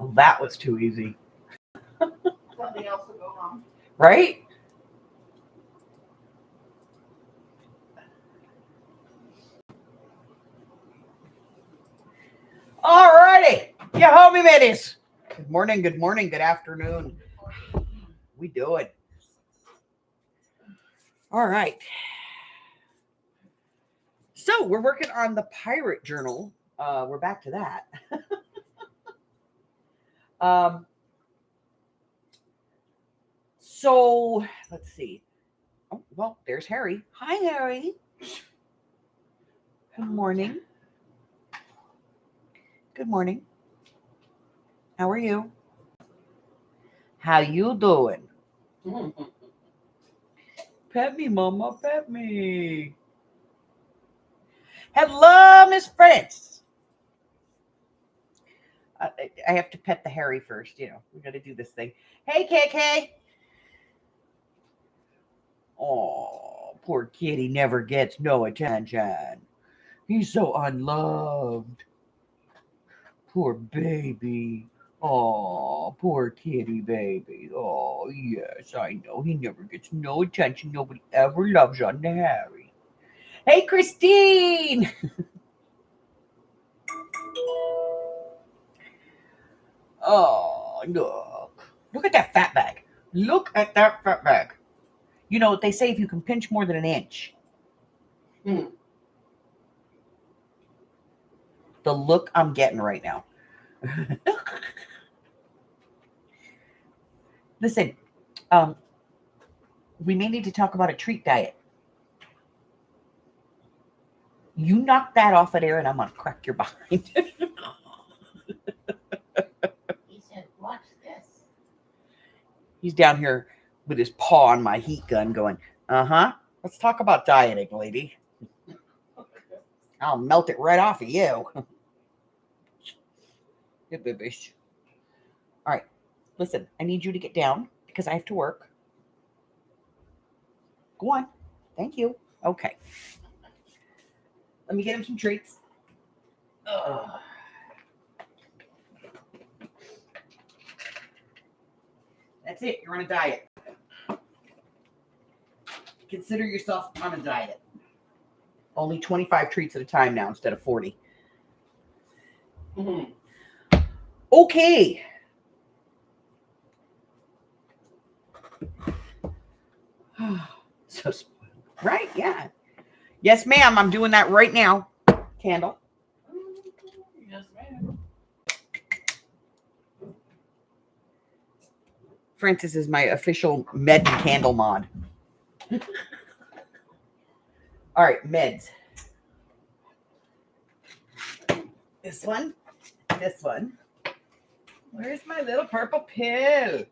Well, that was too easy. Something else will go on. Right? All righty. You homie middies. Good morning, good afternoon. We do it. All right. So we're working on the pirate journal. We're back to that. So let's see. Oh, well, there's Harry. Hi, Harry. Good morning. Good morning. How are you? How you doing? Pet me, mama. Pet me. Hello, Miss France. I have to pet the Harry first. You know, we got to do this thing. Hey, KK. Oh, poor kitty never gets no attention. He's so unloved. Poor baby. Oh, poor kitty baby. Oh, yes, I know. He never gets no attention. Nobody ever loves on the Harry. Hey, Christine. Oh, look. Look at that fat bag. Look at that fat bag. You know, they say if you can pinch more than an inch. The look I'm getting right now. Listen, we may need to talk about a treat diet. You knock that off of there and I'm going to crack your behind. He said, watch this. He's down here with his paw on my heat gun going, let's talk about dieting, lady. I'll melt it right off of you. Good babies. All right. Listen, I need you to get down because I have to work. Go on. Thank you. Okay. Let me get him some treats. That's it. You're on a diet. Consider yourself on a diet. Only 25 treats at a time now instead of 40. Okay. So, right? Yeah. Yes, ma'am. I'm doing that right now. Candle. Yes, ma'am. Francis is my official med and candle mod. All right, meds. This one. This one. Where's my little purple pill?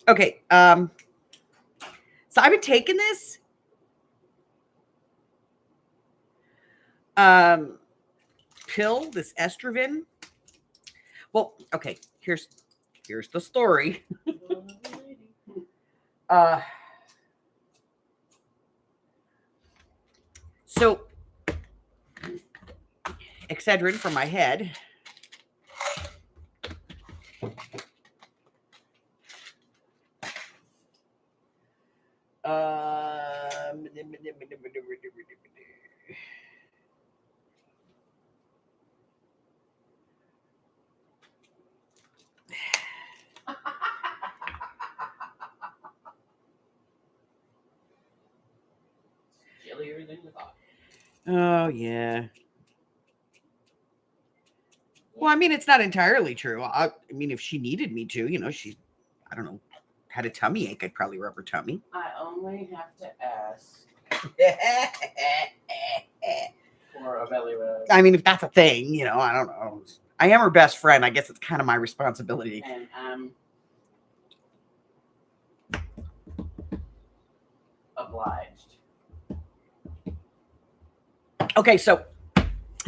Okay. So I've been taking this pill, this Estroven. Well, okay, here's the story. So Excedrin for my head. Chillier than you thought. Oh, yeah. Well, I mean, it's not entirely true. I mean, if she needed me to, you know, I don't know, had a tummy ache, I'd probably rub her tummy. I only have to ask for a belly rub. I mean, if that's a thing, you know, I don't know. I am her best friend. I guess it's kind of my responsibility. And I'm obliged. Okay, so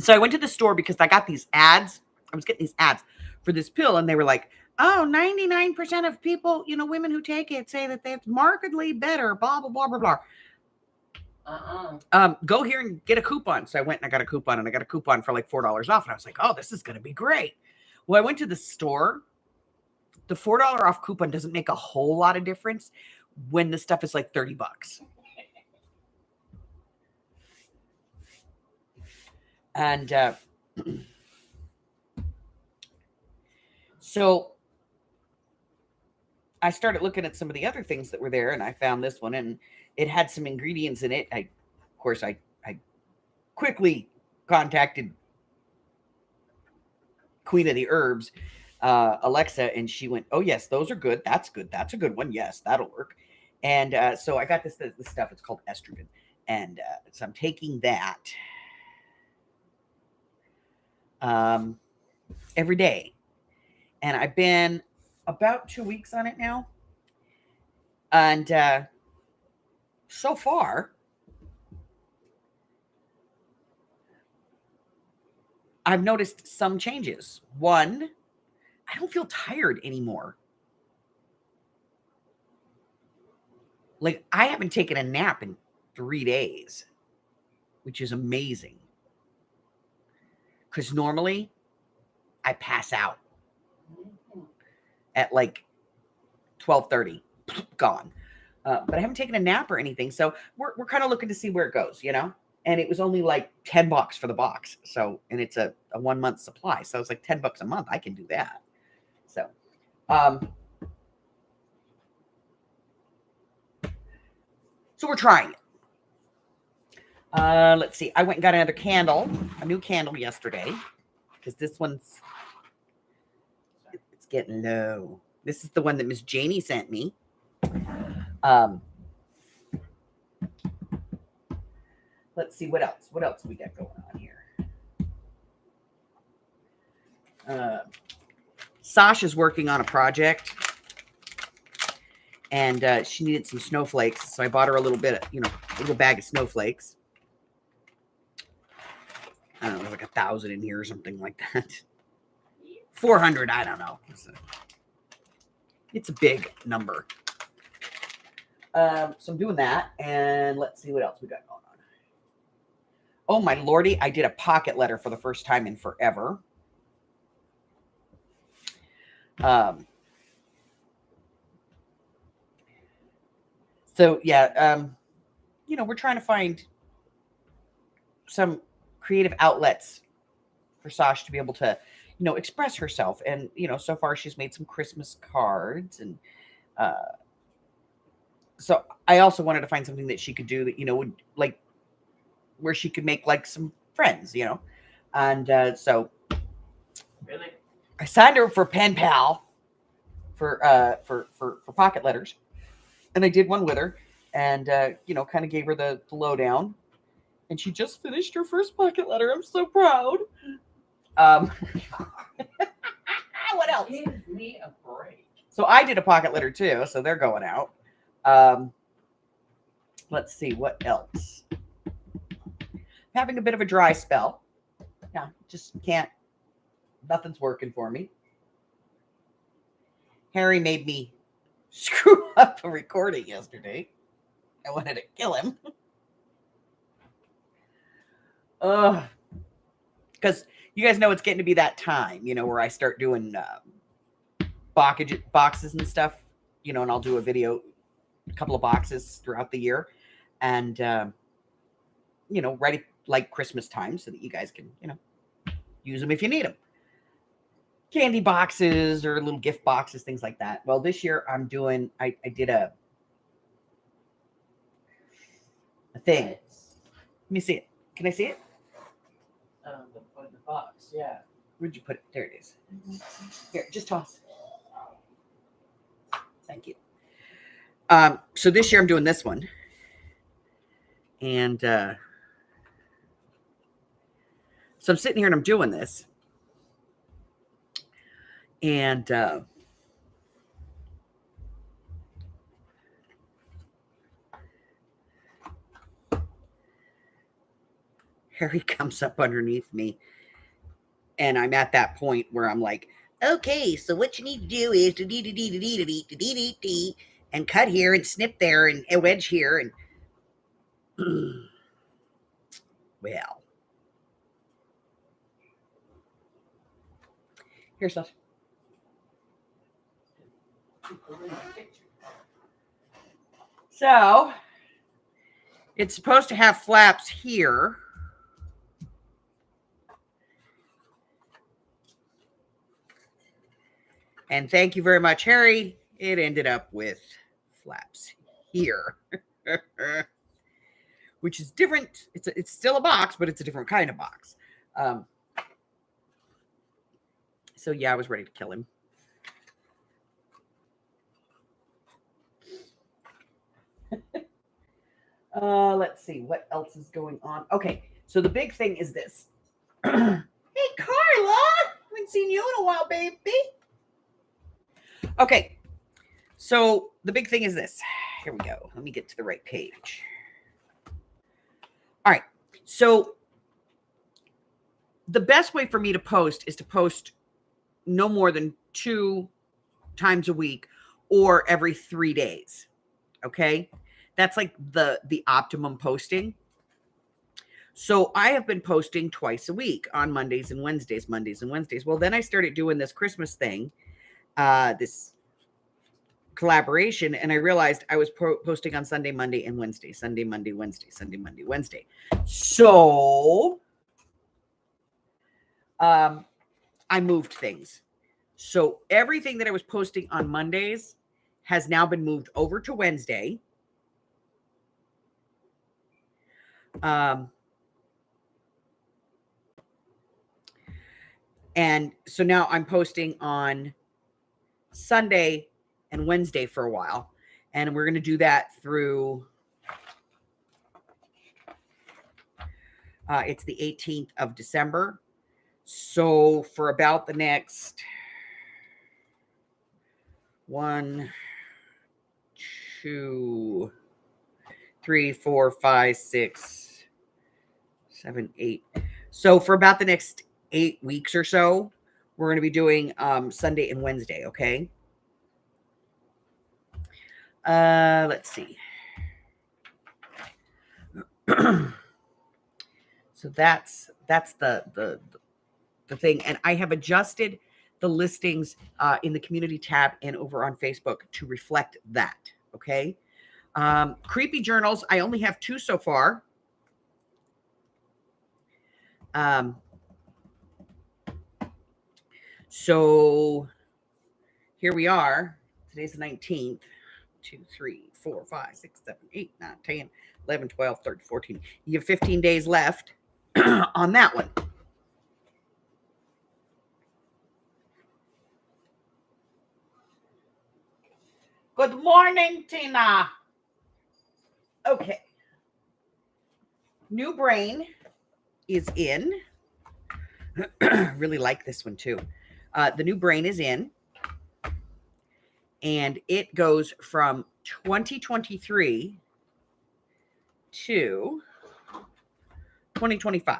I went to the store because I got these ads. I was getting these ads for this pill, and they were like, oh, 99% of people, you know, women who take it say that it's markedly better, blah, blah, blah, blah, blah. Go here and get a coupon. So I went and I got a coupon, and I got a coupon for like $4 off. And I was like, oh, this is going to be great. Well, I went to the store. The $4 off coupon doesn't make a whole lot of difference when the stuff is like $30. And so I started looking at some of the other things that were there, and I found this one, and it had some ingredients in it. I quickly contacted Queen of the Herbs, Alexa, and she went, oh, yes, those are good. That's good. That's a good one. Yes, that'll work. And so I got this stuff. It's called estrogen. And so I'm taking that every day. And I've been about 2 weeks on it now. And so far, I've noticed some changes. One, I don't feel tired anymore. Like, I haven't taken a nap in 3 days, which is amazing. Because normally, I pass out at like 12:30, gone. But I haven't taken a nap or anything. So we're kind of looking to see where it goes, you know? And it was only like $10 for the box. So, and it's a 1 month supply. So it's like $10 a month. I can do that. So, so we're trying it. Let's see. I went and got another candle, a new candle yesterday, because this one's, it's getting low. This is the one that Miss Janie sent me. Let's see what else. What else we got going on here? Sasha's working on a project, and she needed some snowflakes, so I bought her a little bit of, a little bag of snowflakes. I don't know, like 1,000 in here or something like that. 400, I don't know. It's a big number. So I'm doing that, and let's see what else we got going on. Oh, my lordy, I did a pocket letter for the first time in forever. So, yeah, we're trying to find some creative outlets for Sasha to be able to, express herself. And, so far she's made some Christmas cards. And so I also wanted to find something that she could do that, would like, where she could make like some friends, and so Really? I signed her for pen pal for pocket letters, and I did one with her, and kind of gave her the lowdown, and she just finished her first pocket letter. I'm so proud. What else? Give me a break. So I did a pocket letter too, so they're going out. Let's see what else. Having a bit of a dry spell. Yeah, just can't. Nothing's working for me. Harry made me screw up a recording yesterday. I wanted to kill him. Because you guys know it's getting to be that time, where I start doing boxes and stuff, and I'll do a video, a couple of boxes throughout the year. And, ready like Christmas time so that you guys can, use them if you need them. Candy boxes or little gift boxes, things like that. Well, this year I'm doing, I did a thing. Let me see it. Can I see it? The box, yeah. Where'd you put it? There it is. Here, just toss. Thank you. So this year I'm doing this one. And so I'm sitting here and I'm doing this. And Harry comes up underneath me. And I'm at that point where I'm like, okay, so what you need to do is and cut here and snip there and wedge here. And Well, here's that. So it's supposed to have flaps here. And thank you very much, Harry. It ended up with flaps here, which is different. It's still a box, but it's a different kind of box. So yeah, I was ready to kill him. Let's see what else is going on. Okay, so the big thing is this. Hey, Carla, haven't seen you in a while, baby. Okay, so the big thing is this. Here we go. Let me get to the right page. All right, so the best way for me to post is to post no more than 2 times a week or every 3 days. Okay, that's like the optimum posting. So I have been posting twice a week on Mondays and Wednesdays. Well, then I started doing this Christmas thing, this collaboration, and I realized I was posting on Sunday, Monday, and Wednesday. Sunday, Monday, Wednesday, Sunday, Monday, Wednesday. So I moved things. So everything that I was posting on Mondays has now been moved over to Wednesday. And so now I'm posting on Sunday and Wednesday for a while. And we're going to do that through, it's the 18th of December. So for about the next 1, 2, 3, 4, 5, 6, 7, 8. So for about the next 8 weeks or so, we're going to be doing Sunday and Wednesday. Okay. Let's see. So that's the thing. And I have adjusted the listings in the community tab and over on Facebook to reflect that. Okay. Creepy journals. I only have 2 so far. So here we are. Today's the 19th. 2, 3, 4, 5, 6, 7, 8, 9, 10, 11, 12, 13, 14. You have 15 days left on that one. Good morning, Tina. Okay. New Brain is in. Really like this one too. The New Brain is in. And it goes from 2023 to 2025.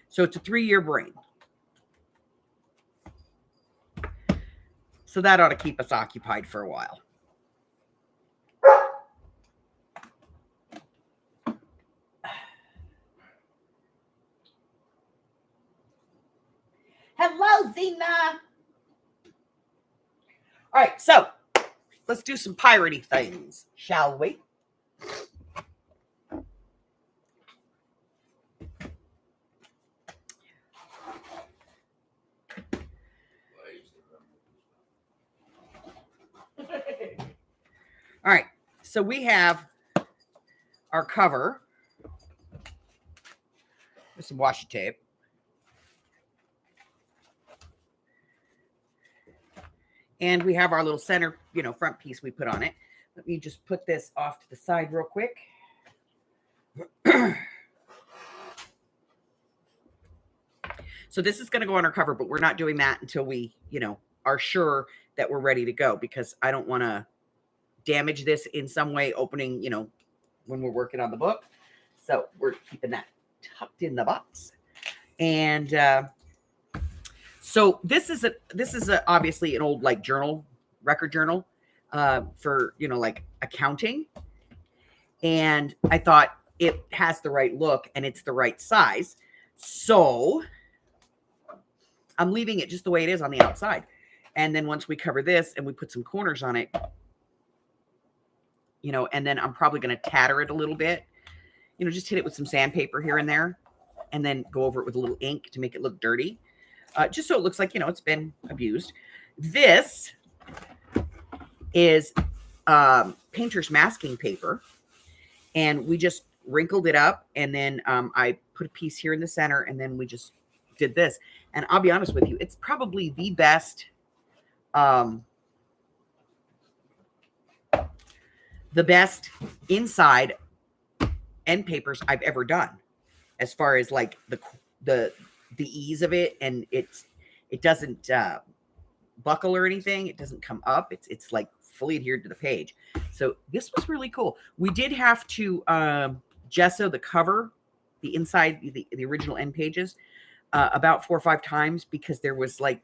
So it's a 3-year brain. So that ought to keep us occupied for a while. Hello, Zena. All right, so let's do some piratey things, shall we? All right, so we have our cover with some washi tape. And we have our little center, front piece we put on it. Let me just put this off to the side real quick. So this is going to go on our cover, but we're not doing that until we, are sure that we're ready to go, because I don't want to damage this in some way opening, when we're working on the book. So we're keeping that tucked in the box. And so this is obviously an old journal, record journal, for, accounting. And I thought it has the right look and it's the right size. So I'm leaving it just the way it is on the outside. And then once we cover this and we put some corners on it, you know, and then I'm probably going to tatter it a little bit, you know, just hit it with some sandpaper here and there, and then go over it with a little ink to make it look dirty. Just so it looks like, you know, it's been abused. This is painter's masking paper, and we just wrinkled it up, and then I put a piece here in the center, and then we just did this. And I'll be honest with you, it's probably the best inside end papers I've ever done, as far as like the ease of it, and it doesn't buckle or anything. It doesn't come up. It's like fully adhered to the page. So this was really cool. We did have to gesso the cover, the inside, the original end pages, about 4 or 5 times, because there was like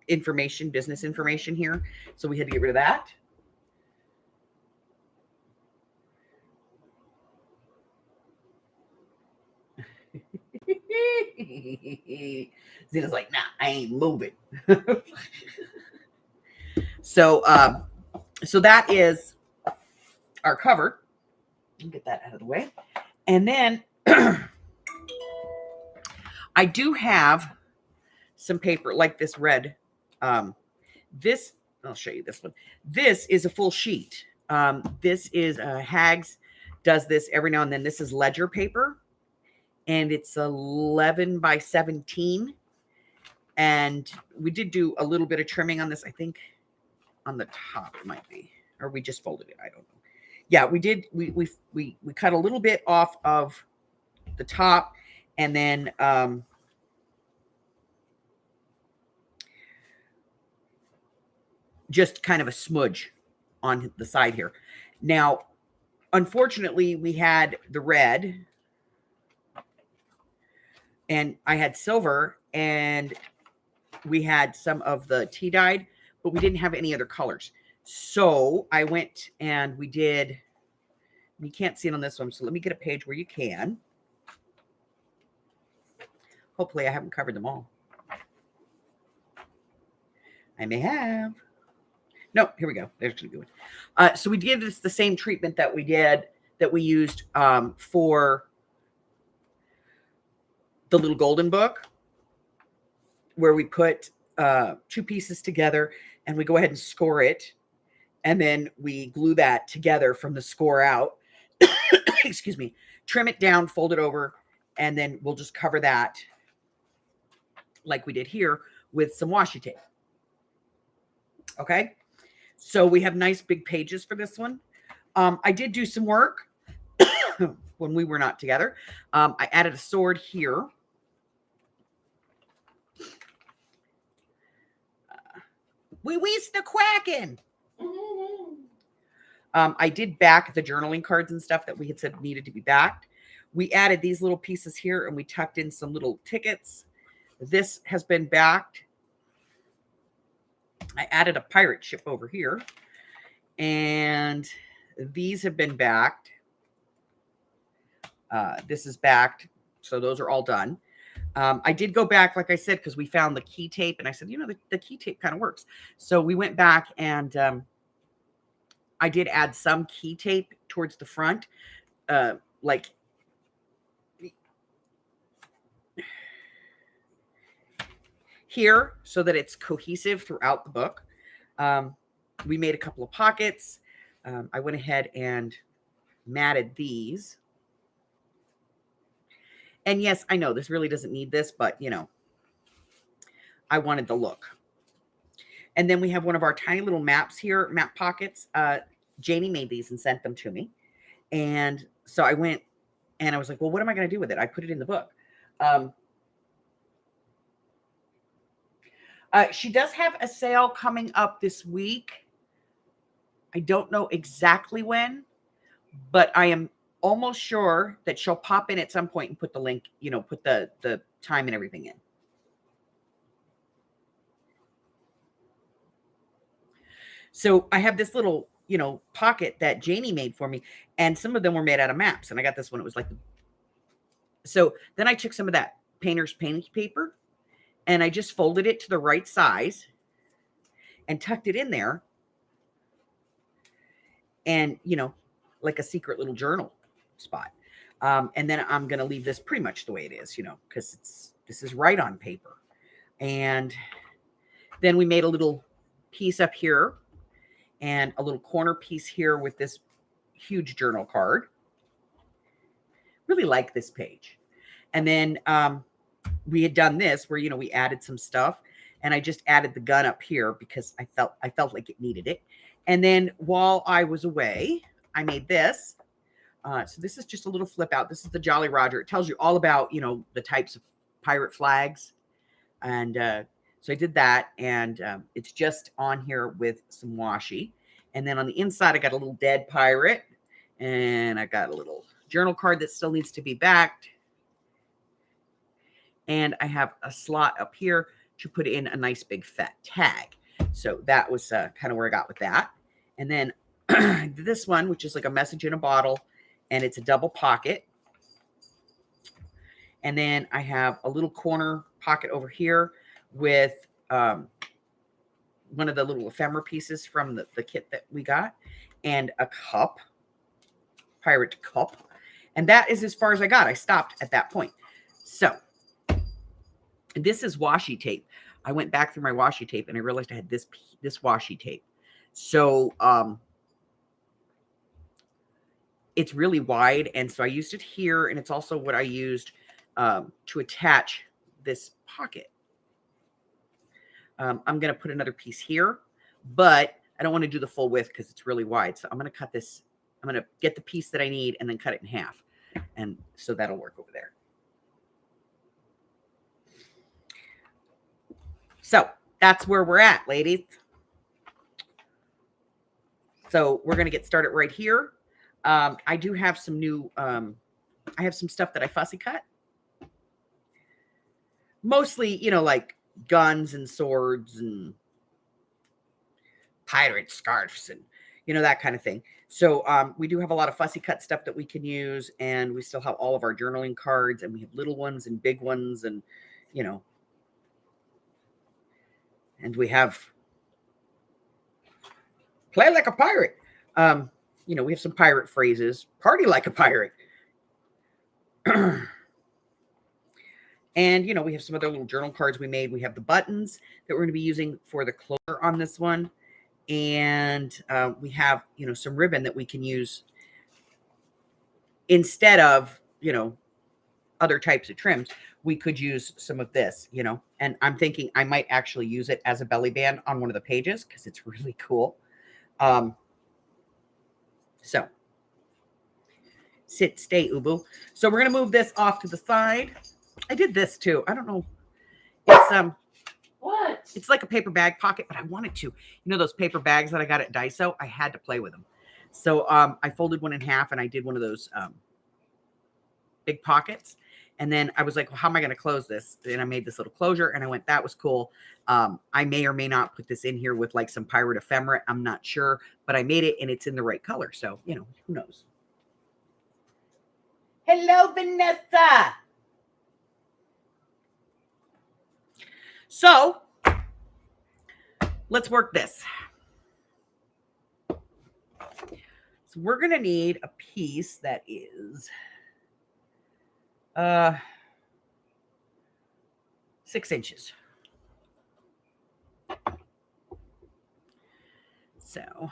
business information here. So we had to get rid of that. Zena's like, nah, I ain't moving. So that is our cover. I'll get that out of the way. And then I do have some paper like this red. This, I'll show you this one. This is a full sheet. This is Hags does this every now and then. This is ledger paper, and it's 11 by 17. And we did do a little bit of trimming on this, I think on the top it might be, or we just folded it. I don't know. Yeah, we did. We cut a little bit off of the top, and then just kind of a smudge on the side here. Now, unfortunately, we had the red, and I had silver, and we had some of the tea dyed, but we didn't have any other colors. So I went and we did, you can't see it on this one, so let me get a page where you can. Hopefully I haven't covered them all. I may have. No, here we go. There's a good one. So we did this the same treatment that we used for the little golden book, where we put 2 pieces together and we go ahead and score it. And then we glue that together from the score out. Excuse me. Trim it down, fold it over, and then we'll just cover that like we did here with some washi tape. Okay. So we have nice big pages for this one. I did do some work when we were not together. I added a sword here. We we's the quacking. I did back the journaling cards and stuff that we had said needed to be backed. We added these little pieces here, and we tucked in some little tickets. This has been backed. I added a pirate ship over here, and these have been backed. This is backed, so those are all done. I did go back, like I said, because we found the key tape, and I said, you know, the key tape kind of works. So we went back, and I did add some key tape towards the front, like here, so that it's cohesive throughout the book. We made a couple of pockets. I went ahead and matted these. And yes, I know this really doesn't need this, but you know, I wanted the look. And then we have one of our tiny little maps here, map pockets. Janie made these and sent them to me. And so I went and I was like, well, what am I going to do with it? I put it in the book. She does have a sale coming up this week. I don't know exactly when, but I am almost sure that she'll pop in at some point and put the link, you know, put the time and everything in. So I have this little pocket that Janie made for me. And some of them were made out of maps. And I got this one. It was like, so then I took some of that painter's painting paper and I just folded it to the right size and tucked it in there. And, like a secret little journal spot. And then I'm going to leave this pretty much the way it is, because this is right on paper. And then we made a little piece up here and a little corner piece here with this huge journal card. Really like this page. And then we had done this where, we added some stuff, and I just added the gun up here because I felt like it needed it. And then while I was away, I made this. So this is just a little flip out. This is the Jolly Roger. It tells you all about, the types of pirate flags. And so I did that, and it's just on here with some washi. And then on the inside, I got a little dead pirate, and I got a little journal card that still needs to be backed. And I have a slot up here to put in a nice big fat tag. So that was kind of where I got with that. And then this one, which is like a message in a bottle, and it's a double pocket. And then I have a little corner pocket over here with one of the little ephemera pieces from the kit that we got, and a cup, pirate cup. And that is as far as I got. I stopped at that point. So this is washi tape. I went back through my washi tape and I realized I had this washi tape. So it's really wide. And so I used it here, and it's also what I used to attach this pocket. I'm going to put another piece here, but I don't want to do the full width because it's really wide. So I'm going to cut this. I'm going to get the piece that I need and then cut it in half. And so that'll work over there. So that's where we're at, ladies. So we're going to get started right here. I do have some new, I have some stuff that I fussy cut. Mostly, like guns and swords and pirate scarves and, that kind of thing. So we do have a lot of fussy cut stuff that we can use. And we still have all of our journaling cards, and we have little ones and big ones, and, and we have play like a pirate. We have some pirate phrases. Party like a pirate. And, we have some other little journal cards we made. We have the buttons that we're going to be using for the closer on this one. And we have, some ribbon that we can use instead of, other types of trims. We could use some of this, and I'm thinking I might actually use it as a belly band on one of the pages because it's really cool. So sit, stay, Ubu. So we're going to move this off to the side. I did this too. I don't know. It's What? it's like a paper bag pocket, but I wanted to. Those paper bags that I got at Daiso, I had to play with them. So I folded one in half and I did one of those big pockets. And then I was like, well, how am I going to close this? And I made this little closure, and I went, that was cool. I may or may not put this in here with like some pirate ephemera. I'm not sure, but I made it and it's in the right color. So, who knows? Hello, Vanessa. So let's work this. So we're going to need a piece that is 6 inches. So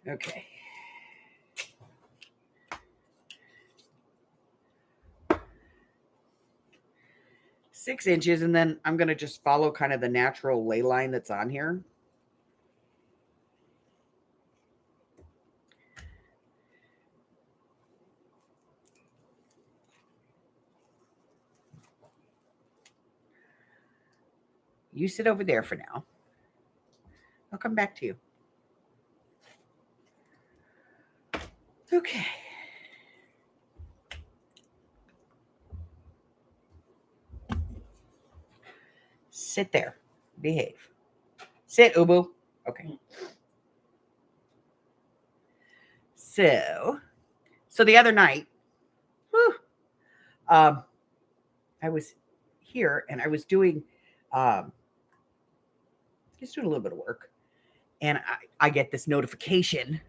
okay. 6 inches, and then I'm going to just follow kind of the natural ley line that's on here. You sit over there for now. I'll come back to you. Okay. Sit there. Behave. Sit, Ubu. Okay. So the other night, I was here and I was doing, just doing a little bit of work, and I get this notification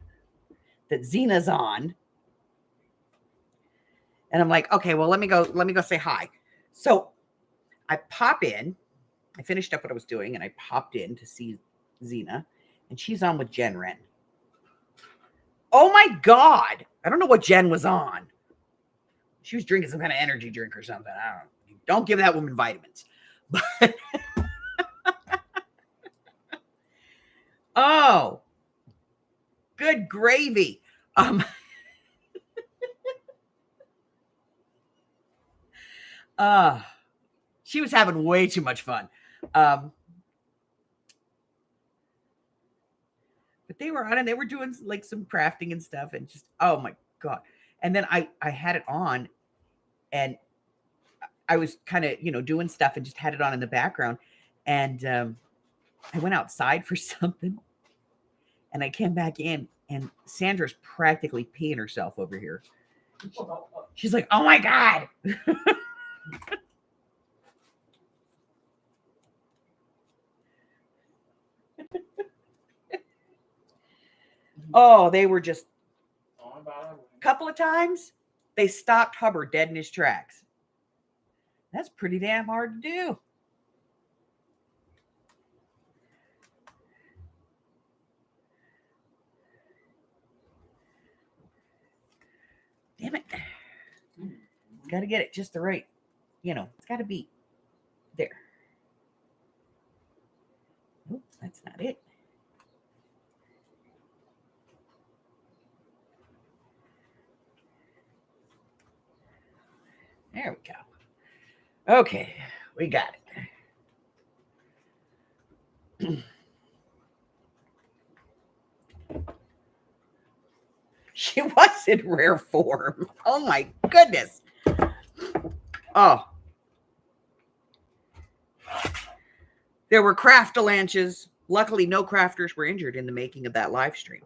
that Zena's on, and I'm like, okay, well, let me go say hi. So I pop in. I finished up what I was doing, and I popped in to see Zena, and she's on with Jen Wren. Oh my God. I don't know what Jen was on. She was drinking some kind of energy drink or something. I don't know. Don't give that woman vitamins. But oh, good gravy. She was having way too much fun. But they were on and they were doing like some crafting and stuff, and just, oh my God. And then I had it on, and I was kind of, doing stuff and just had it on in the background. And I went outside for something, and I came back in, and Sandra's practically peeing herself over here. She's like, oh my God. Oh, they were just a couple of times they stopped Hubbard dead in his tracks. That's pretty damn hard to do. Damn it. Got to get it just the right, it's got to be there. Nope, that's not it. There we go. Okay, we got it. She was in rare form. Oh my goodness. Oh. There were craftalanches. Luckily, no crafters were injured in the making of that live stream.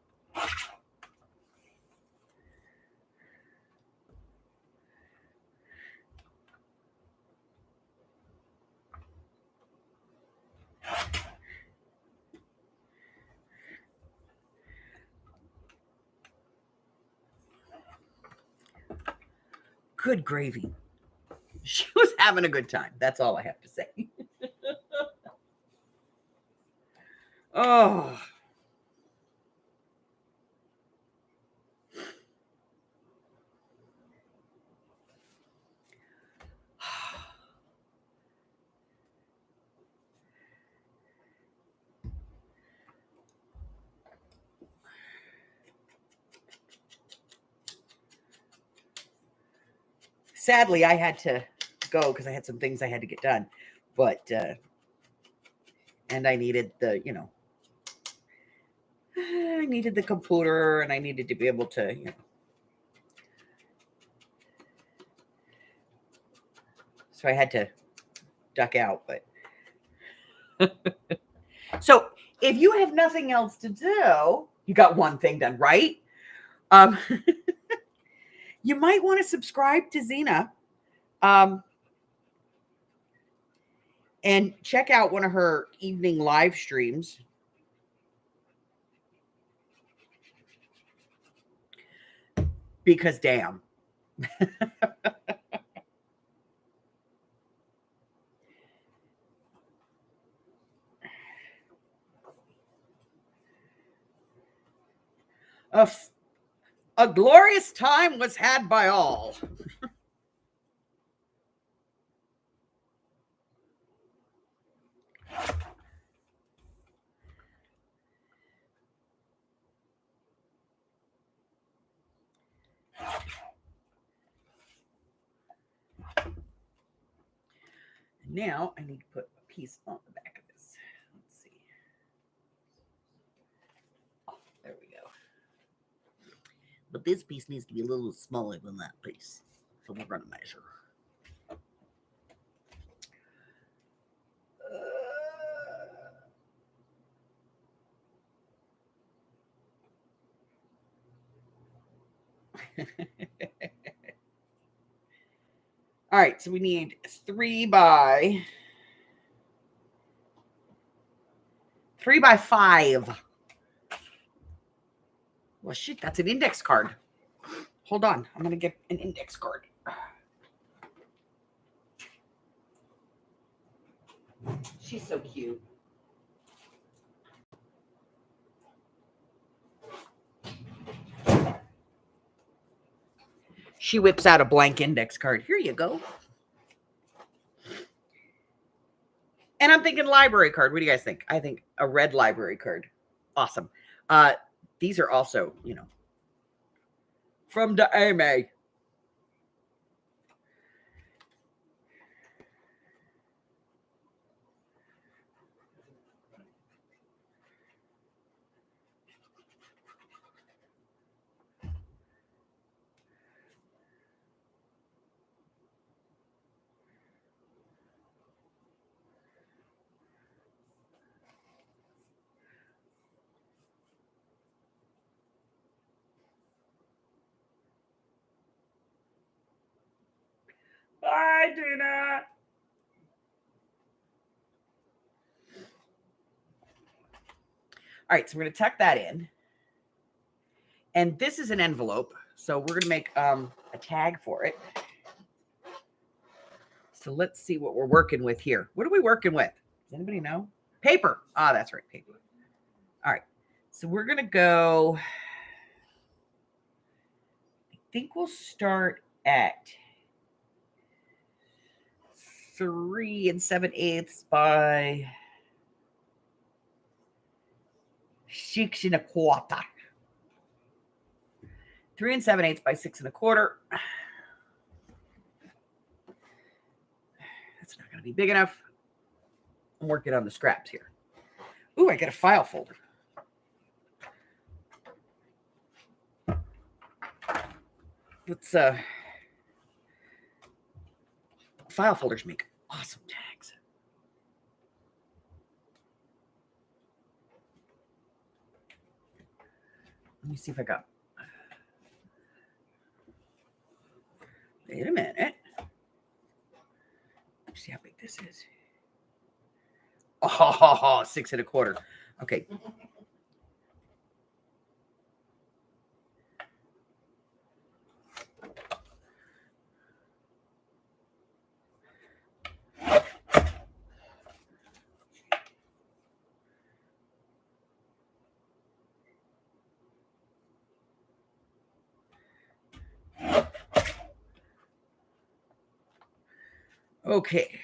Good gravy. She was having a good time. That's all I have to say. Oh. Sadly, I had to go because I had some things I had to get done. But, and I needed the, I needed the computer, and I needed to be able to, So I had to duck out. But so if you have nothing else to do, you got one thing done, right? You might want to subscribe to Zena, and check out one of her evening live streams. Because damn. A glorious time was had by all. Now I need to put a piece on the back of this. Let's see. Oh, there we go. But this piece needs to be a little smaller than that piece. So we're going to measure. All right, so we need 3 by 5. Well, shit, that's an index card. Hold on, I'm gonna get an index card. She's so cute. She whips out a blank index card. Here you go. And I'm thinking library card. What do you guys think? I think a red library card. Awesome. These are also, from the AMA. Bye, Dina. All right, so we're going to tuck that in. And this is an envelope. So we're going to make a tag for it. So let's see what we're working with here. What are we working with? Does anybody know? Paper. Ah, that's right, paper. All right. So we're going to go, I think we'll start at 3 7/8 by 6 1/4. 3 7/8 by 6 1/4. That's not going to be big enough. I'm working on the scraps here. Ooh, I got a file folder. Let's file folders make awesome tags. Let me see if I got. Wait a minute. Let's see how big this is. Oh, 6 1/4. Okay. Okay.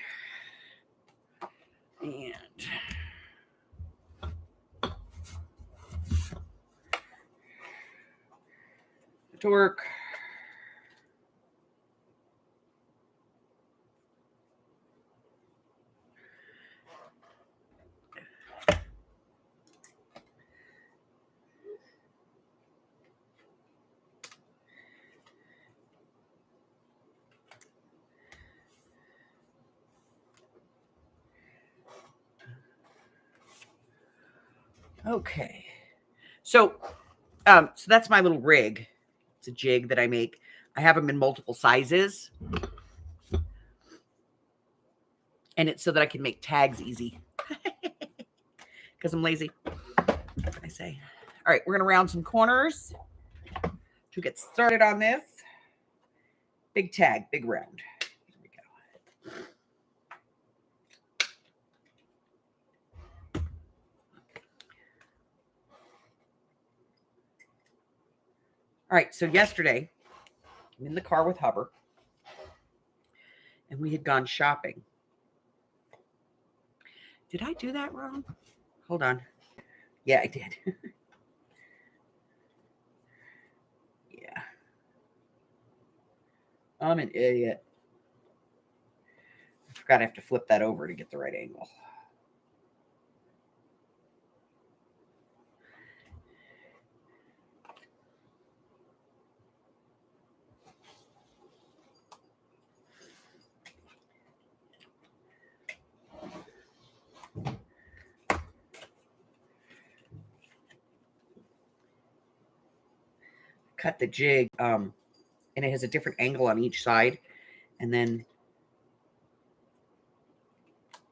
And to work. Okay. So that's my little rig. It's a jig that I make. I have them in multiple sizes. And it's so that I can make tags easy. Because I'm lazy. What can I say? All right, we're going to round some corners to get started on this. Big tag, big round. Here we go. All right, so yesterday, I'm in the car with Hubbard, and we had gone shopping. Did I do that wrong? Hold on. Yeah, I did. Yeah. I'm an idiot. forgot I have to flip that over to get the right angle. Cut the jig, and it has a different angle on each side. And then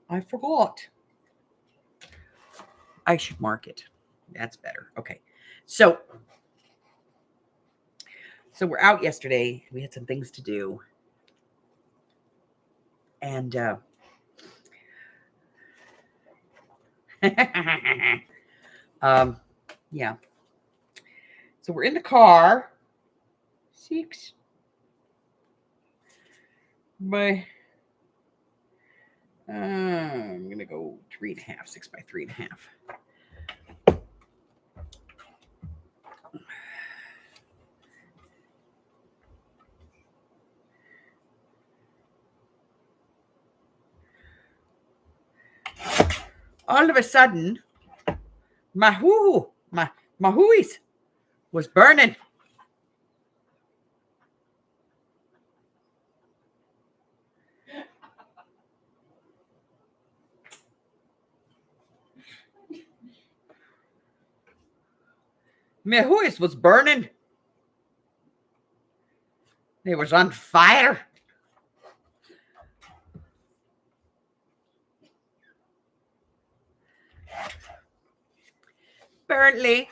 I forgot. I should mark it. That's better. Okay. So we're out yesterday. We had some things to do. And yeah. So we're in the car. 6 by I'm gonna go 3.5, 6 by 3.5. All of a sudden, my hooies was burning. My hooies was burning. It was on fire. Apparently,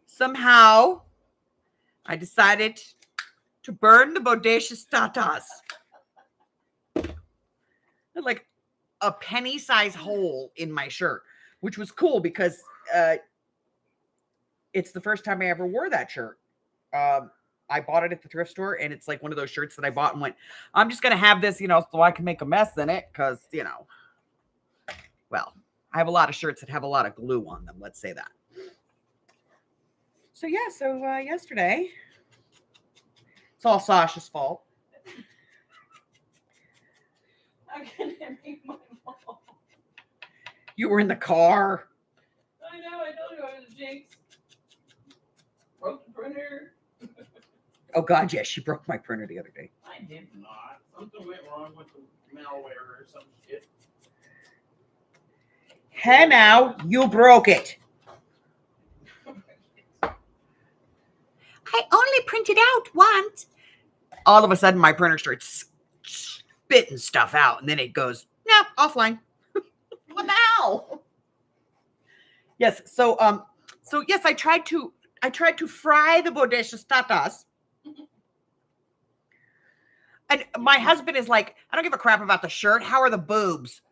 somehow, I decided to burn the bodacious tatas. Like a penny-sized hole in my shirt, which was cool because it's the first time I ever wore that shirt. I bought it at the thrift store, and it's like one of those shirts that I bought and went, I'm just going to have this, so I can make a mess in it because, well, I have a lot of shirts that have a lot of glue on them. Let's say that. So, yeah, yesterday, it's all Sasha's fault. I'm going to make my mom. You were in the car. I know, I told you I was jinxed. Broke the printer. Oh, God, yes, she broke my printer the other day. I did not. Something went wrong with the malware or some shit. Hey, now, you broke it. I only printed out once. All of a sudden, my printer starts spitting stuff out, and then it goes, no, offline. What the hell? Yes, so yes, I tried to fry the bodacious tatas. And my husband is like, I don't give a crap about the shirt. How are the boobs?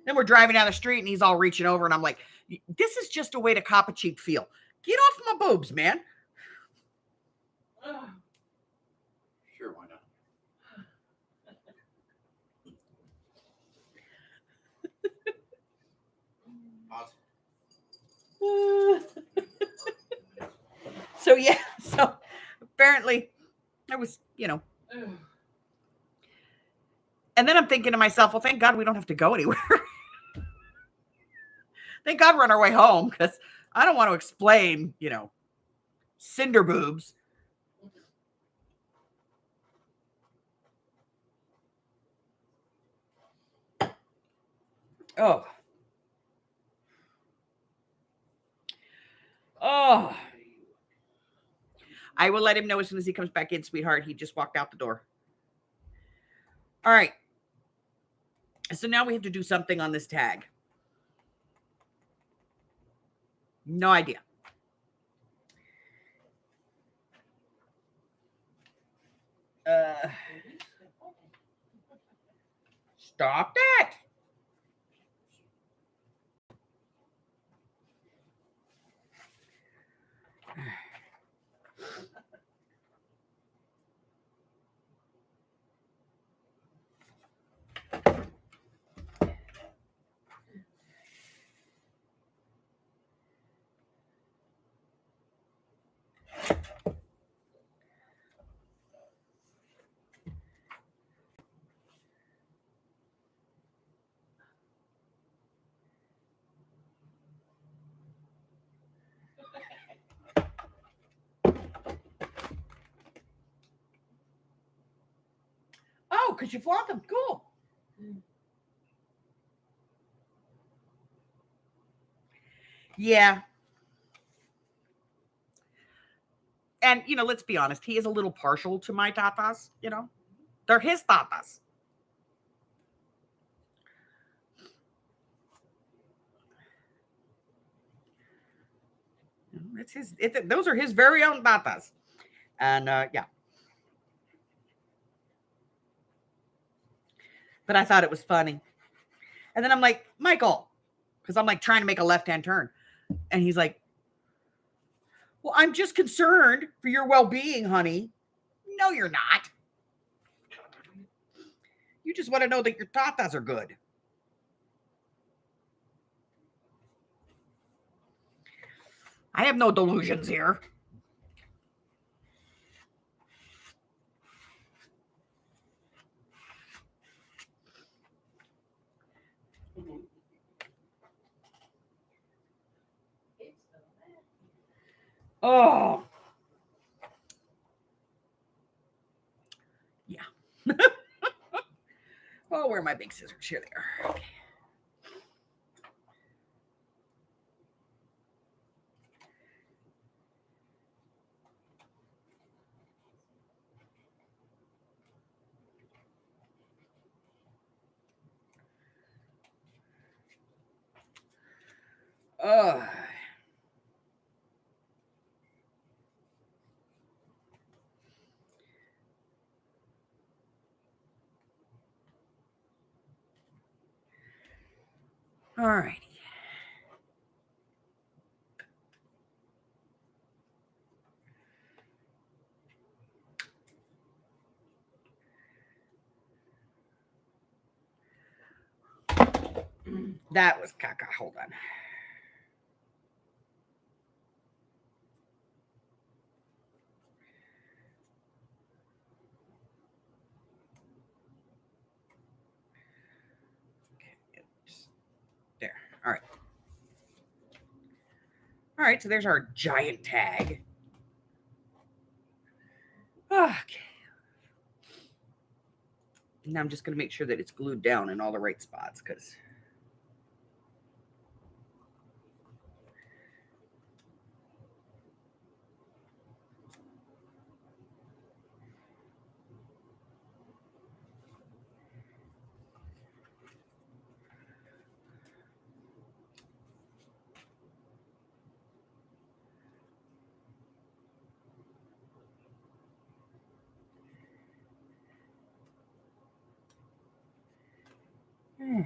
Then we're driving down the street and he's all reaching over and I'm like, this is just a way to cop a cheap feel. Get off my boobs, man. Sure, why not? So yeah, so apparently I was, and then I'm thinking to myself, well, thank God we don't have to go anywhere. Thank God we're on our way home because I don't want to explain, cinder boobs. Oh. Oh. I will let him know as soon as he comes back in, sweetheart. He just walked out the door. All right. So now we have to do something on this tag. No idea. Stop that. because you flaunt them. Cool. Yeah. And, let's be honest. He is a little partial to my tatas, They're his tatas. Those are his very own tatas. And, yeah. But I thought it was funny. And then I'm like, Michael, because I'm like trying to make a left-hand turn. And he's like, well, I'm just concerned for your well-being, honey. No, you're not. You just want to know that your tatas are good. I have no delusions here. Oh. Yeah. Oh, where are my big scissors? Here they are. Okay. All righty. That was caca. Hold on. There. All right. All right. So there's our giant tag. Okay. Now I'm just going to make sure that it's glued down in all the right spots because. All right.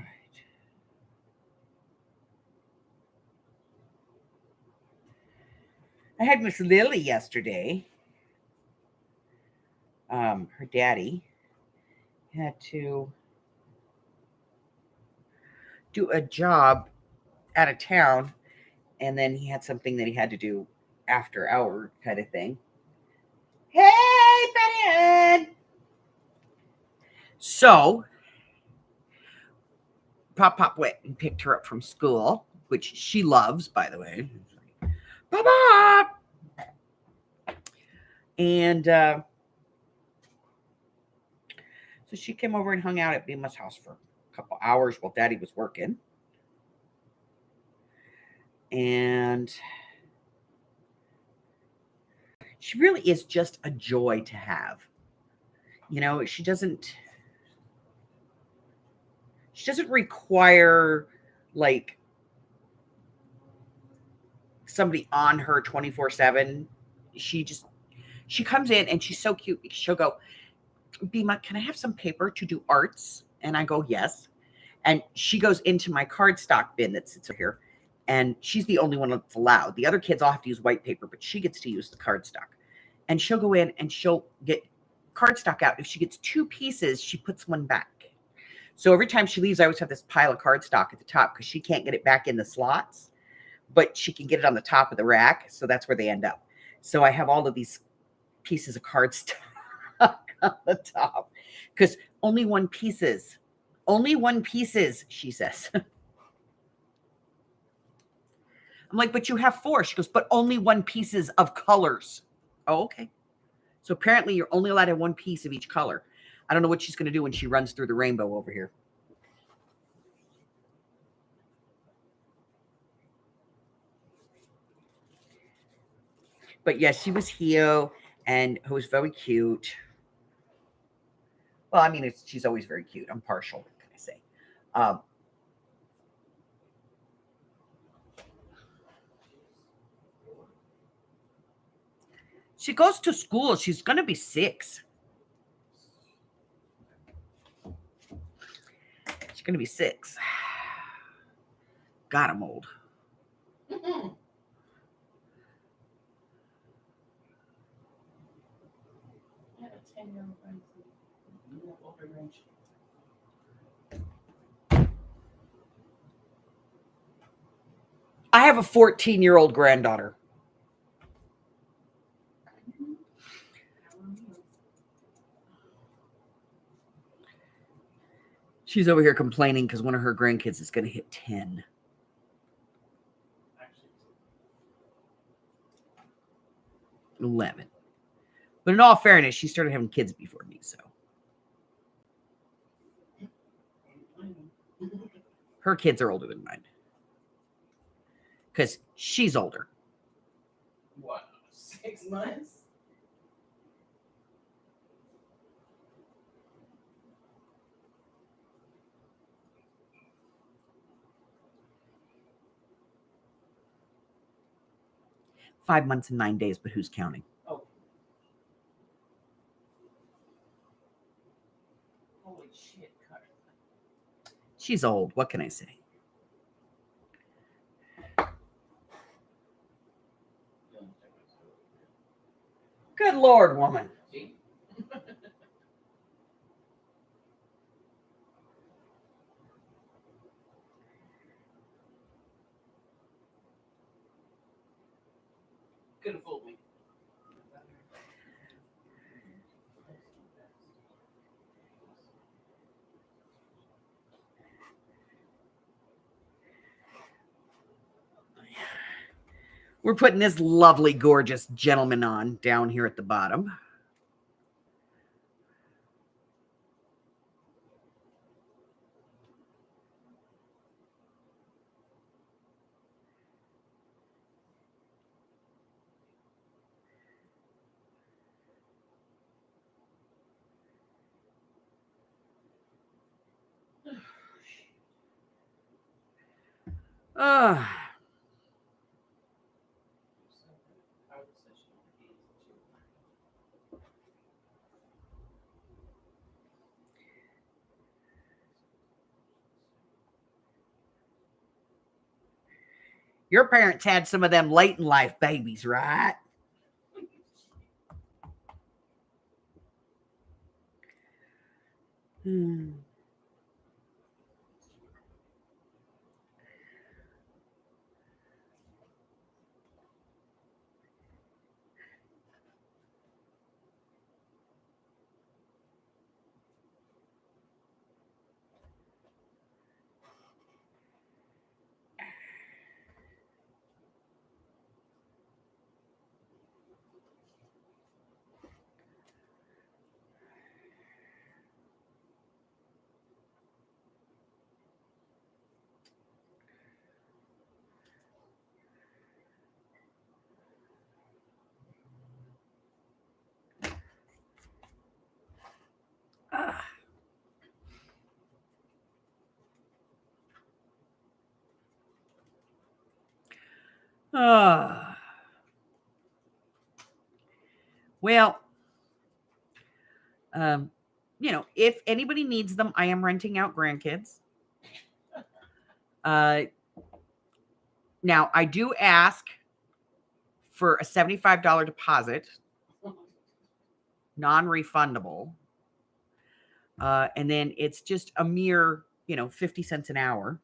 I had Miss Lily yesterday. Her daddy had to do a job out of town, and then he had something that he had to do after hour kind of thing. Hey, Betty Ann! So, Pop went and picked her up from school, which she loves, by the way. Pop! And so she came over and hung out at Bima's house for a couple hours while Daddy was working. And she really is just a joy to have. She doesn't require like somebody on her 24/7. She comes in and she's so cute. She'll go, Bima, can I have some paper to do arts? And I go, yes. And she goes into my cardstock bin that sits over here. And she's the only one that's allowed. The other kids all have to use white paper, but she gets to use the cardstock. And she'll go in and she'll get cardstock out. If she gets 2 pieces, she puts one back. So every time she leaves, I always have this pile of cardstock at the top because she can't get it back in the slots, but she can get it on the top of the rack. So that's where they end up. So I have all of these pieces of cardstock on the top because only one pieces, she says. I'm like, but you have 4. She goes, but only 1 pieces of colors. Oh, okay. So apparently you're only allowed to have 1 piece of each color. I don't know what she's going to do when she runs through the rainbow over here. But yes, she was here, and it was very cute. Well, I mean, she's always very cute. I'm partial, what can I say? She goes to school. She's going to be 6. She's going to be 6. God, I'm old. Mm-mm. I have a 10-year-old friend who older than she. I have a 14-year-old granddaughter. She's over here complaining because one of her grandkids is going to hit 10. 11. But in all fairness, she started having kids before me, so. Her kids are older than mine. Because she's older. What? 6 months? $5 months and 9 days, but who's counting? Oh. Holy shit, Carter. She's old. What can I say? Good Lord, woman. See? Could have fooled me. We're putting this lovely, gorgeous gentleman on down here at the bottom. Your parents had some of them late in life babies, right? Hmm. Well, if anybody needs them, I am renting out grandkids. Now, I do ask for a $75 deposit, non-refundable. And then it's just a mere, 50 cents an hour.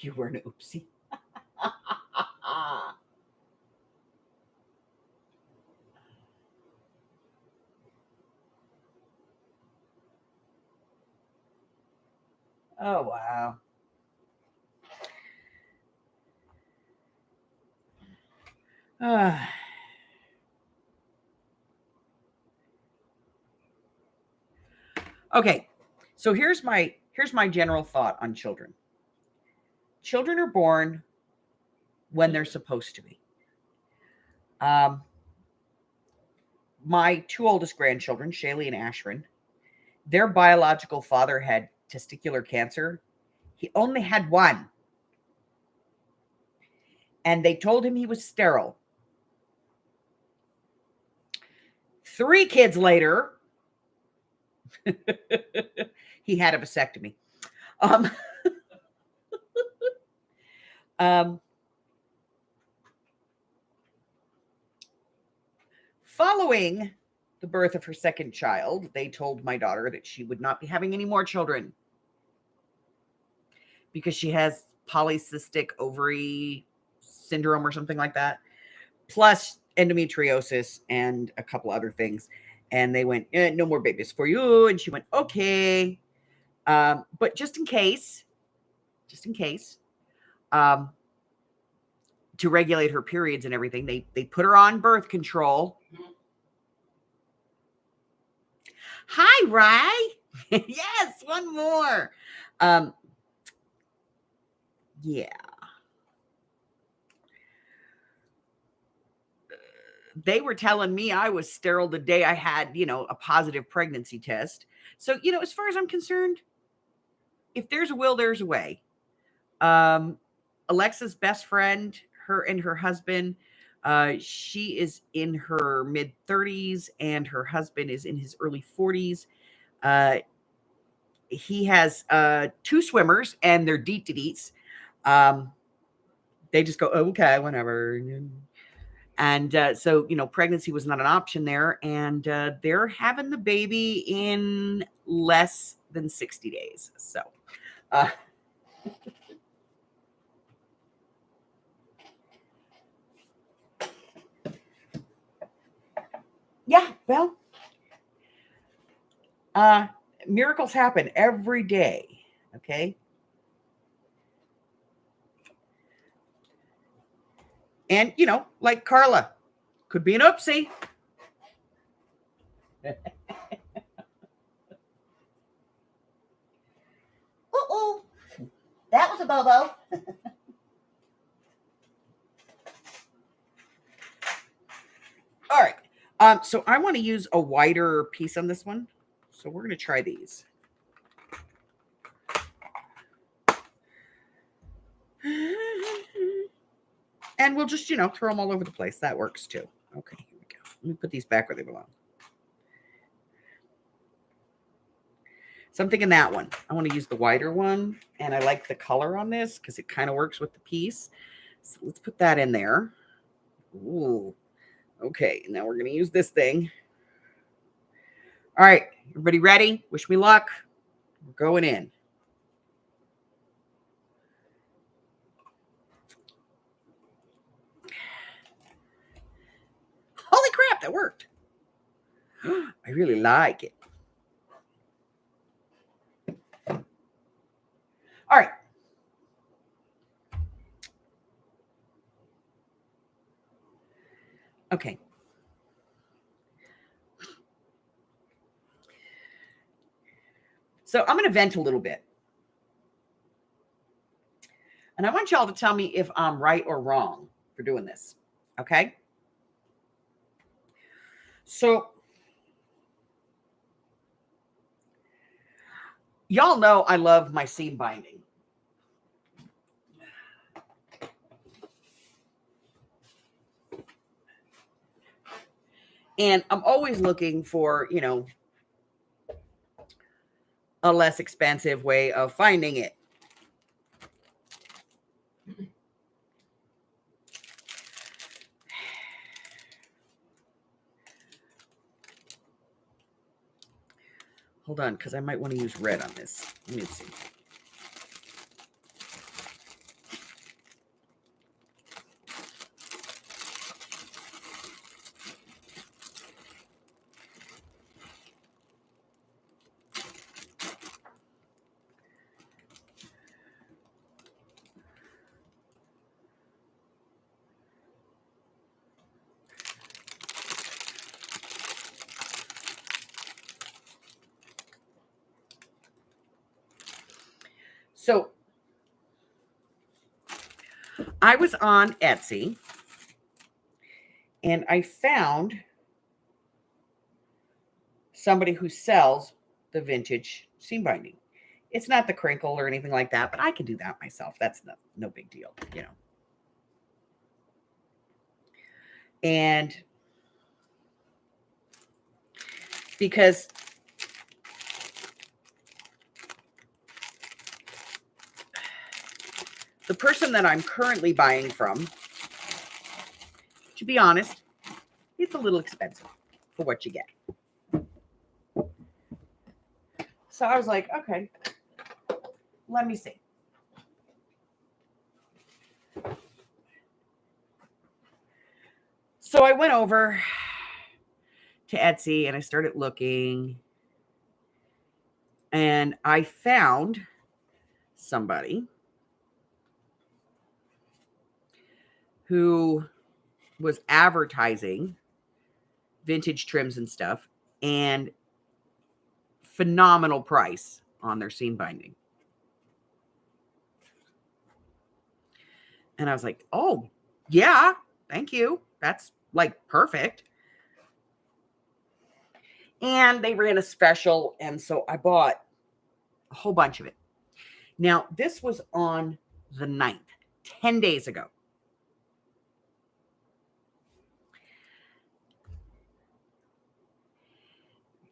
You were an oopsie. Oh, wow. Okay, so here's my general thought on children. Children are born when they're supposed to be. My two oldest grandchildren, Shaylee and Ashrin, their biological father had testicular cancer. He only had one. And they told him he was sterile. 3 kids later, he had a vasectomy. Following the birth of her second child, they told my daughter that she would not be having any more children because she has polycystic ovary syndrome or something like that, plus endometriosis and a couple other things. And they went, no more babies for you. And she went, okay. But just in case, to regulate her periods and everything, they put her on birth control. Hi, Rye. Yes, one more. Yeah. They were telling me I was sterile the day I had, a positive pregnancy test. So, as far as I'm concerned, if there's a will, there's a way. Alexa's best friend, her and her husband, she is in her mid 30s and her husband is in his early 40s. He has 2 swimmers and they're deets. They just go, okay, whatever. And so, pregnancy was not an option there. And they're having the baby in less than 60 days. So, yeah, well, miracles happen every day. Okay. And, like Carla, could be an oopsie. Uh-oh. That was a bobo. All right. So I want to use a wider piece on this one. So we're going to try these. And we'll just, throw them all over the place. That works too. Okay, here we go. Let me put these back where they belong. So I'm thinking that one. I want to use the wider one. And I like the color on this because it kind of works with the piece. So let's put that in there. Ooh. Okay, now we're going to use this thing. All right, everybody ready? Wish me luck. We're going in. Holy crap, that worked. I really like it. All right. Okay. So I'm going to vent a little bit. And I want y'all to tell me if I'm right or wrong for doing this. Okay? So y'all know I love my seam binding. And I'm always looking for, a less expensive way of finding it. Hold on, because I might want to use red on this. Let me see. So I was on Etsy and I found somebody who sells the vintage seam binding. It's not the crinkle or anything like that, but I can do that myself. That's no big deal, you know. And because the person that I'm currently buying from, to be honest, it's a little expensive for what you get. So I was like, okay, let me see. So I went over to Etsy and I started looking, and I found somebody who was advertising vintage trims and stuff, and phenomenal price on their seam binding. And I was like, oh, yeah, thank you. That's like perfect. And they ran a special, and so I bought a whole bunch of it. Now, this was on the 9th, 10 days ago.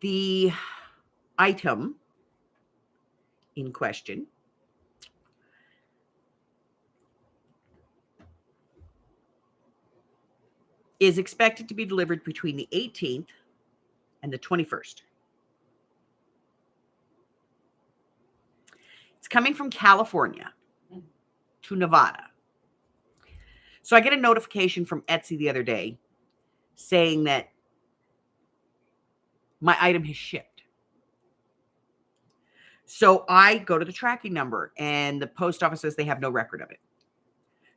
The item in question is expected to be delivered between the 18th and the 21st. It's coming from California to Nevada. So I get a notification from Etsy the other day saying that my item has shipped. So I go to the tracking number and the post office says they have no record of it.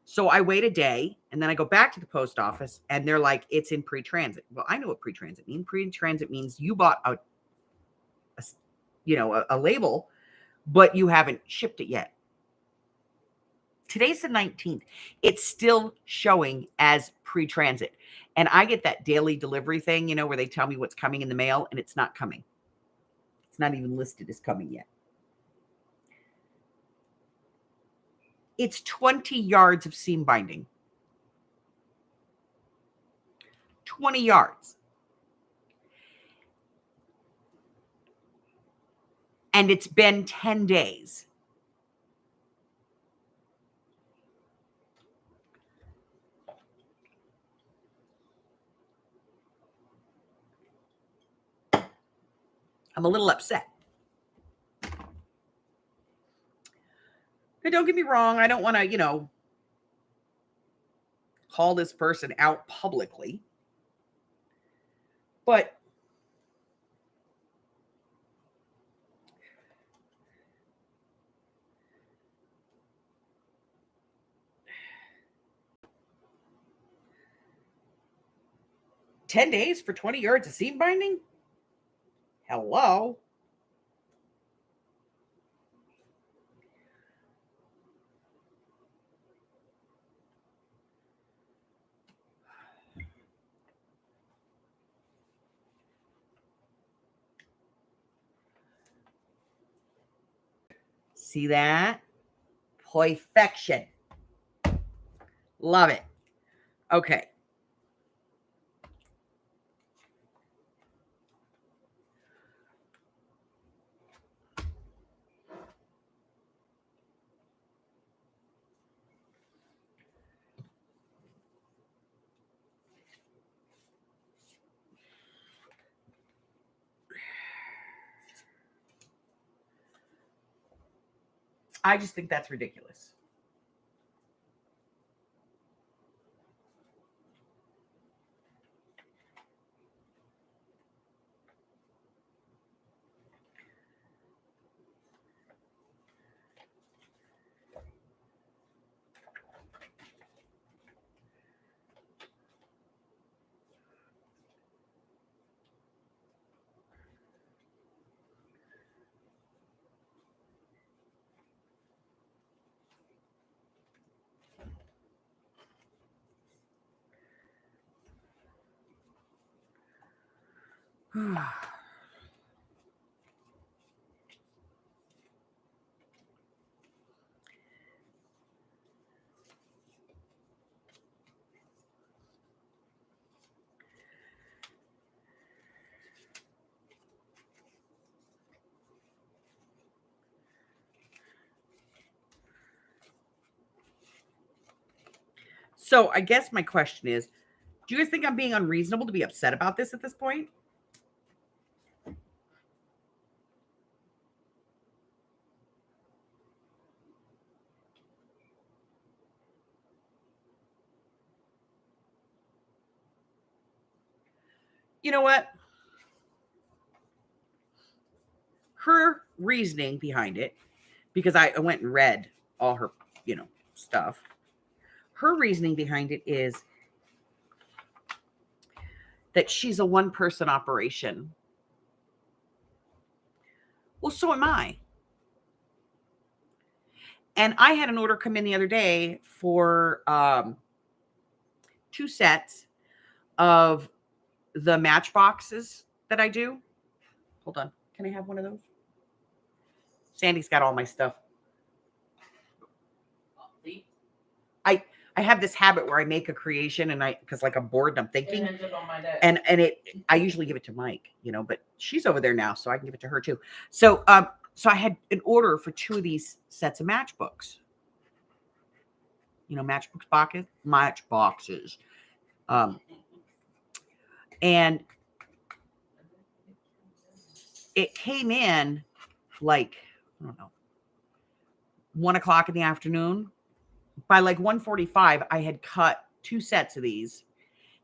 So I wait a day and then I go back to the post office and they're like, it's in pre-transit. Well, I know what pre-transit means. Pre-transit means you bought a label, but you haven't shipped it yet. Today's the 19th. It's still showing as pre-transit. And I get that daily delivery thing, where they tell me what's coming in the mail, and it's not coming. It's not even listed as coming yet. It's 20 yards of seam binding. 20 yards. And it's been 10 days. I'm a little upset. And don't get me wrong, I don't want to, call this person out publicly. But $10 days for 20 yards of seam binding? Hello? See that? Perfection. Love it. Okay. I just think that's ridiculous. So I guess my question is, do you guys think I'm being unreasonable to be upset about this at this point? You know what? Her reasoning behind it, because I went and read all her, stuff. Her reasoning behind it is that she's a one-person operation. Well, so am I. And I had an order come in the other day for 2 sets of the matchboxes that I do. Hold on. Can I have one of those? Sandy's got all my stuff. I have this habit where I make a creation because like I'm bored and I'm thinking. It ends up on my desk. And I usually give it to Mike, but she's over there now, so I can give it to her too. So so I had an order for 2 of these sets of matchbooks. Matchboxes. And it came in like, I don't know, 1:00 in the afternoon. By like 1:45, I had cut 2 sets of these.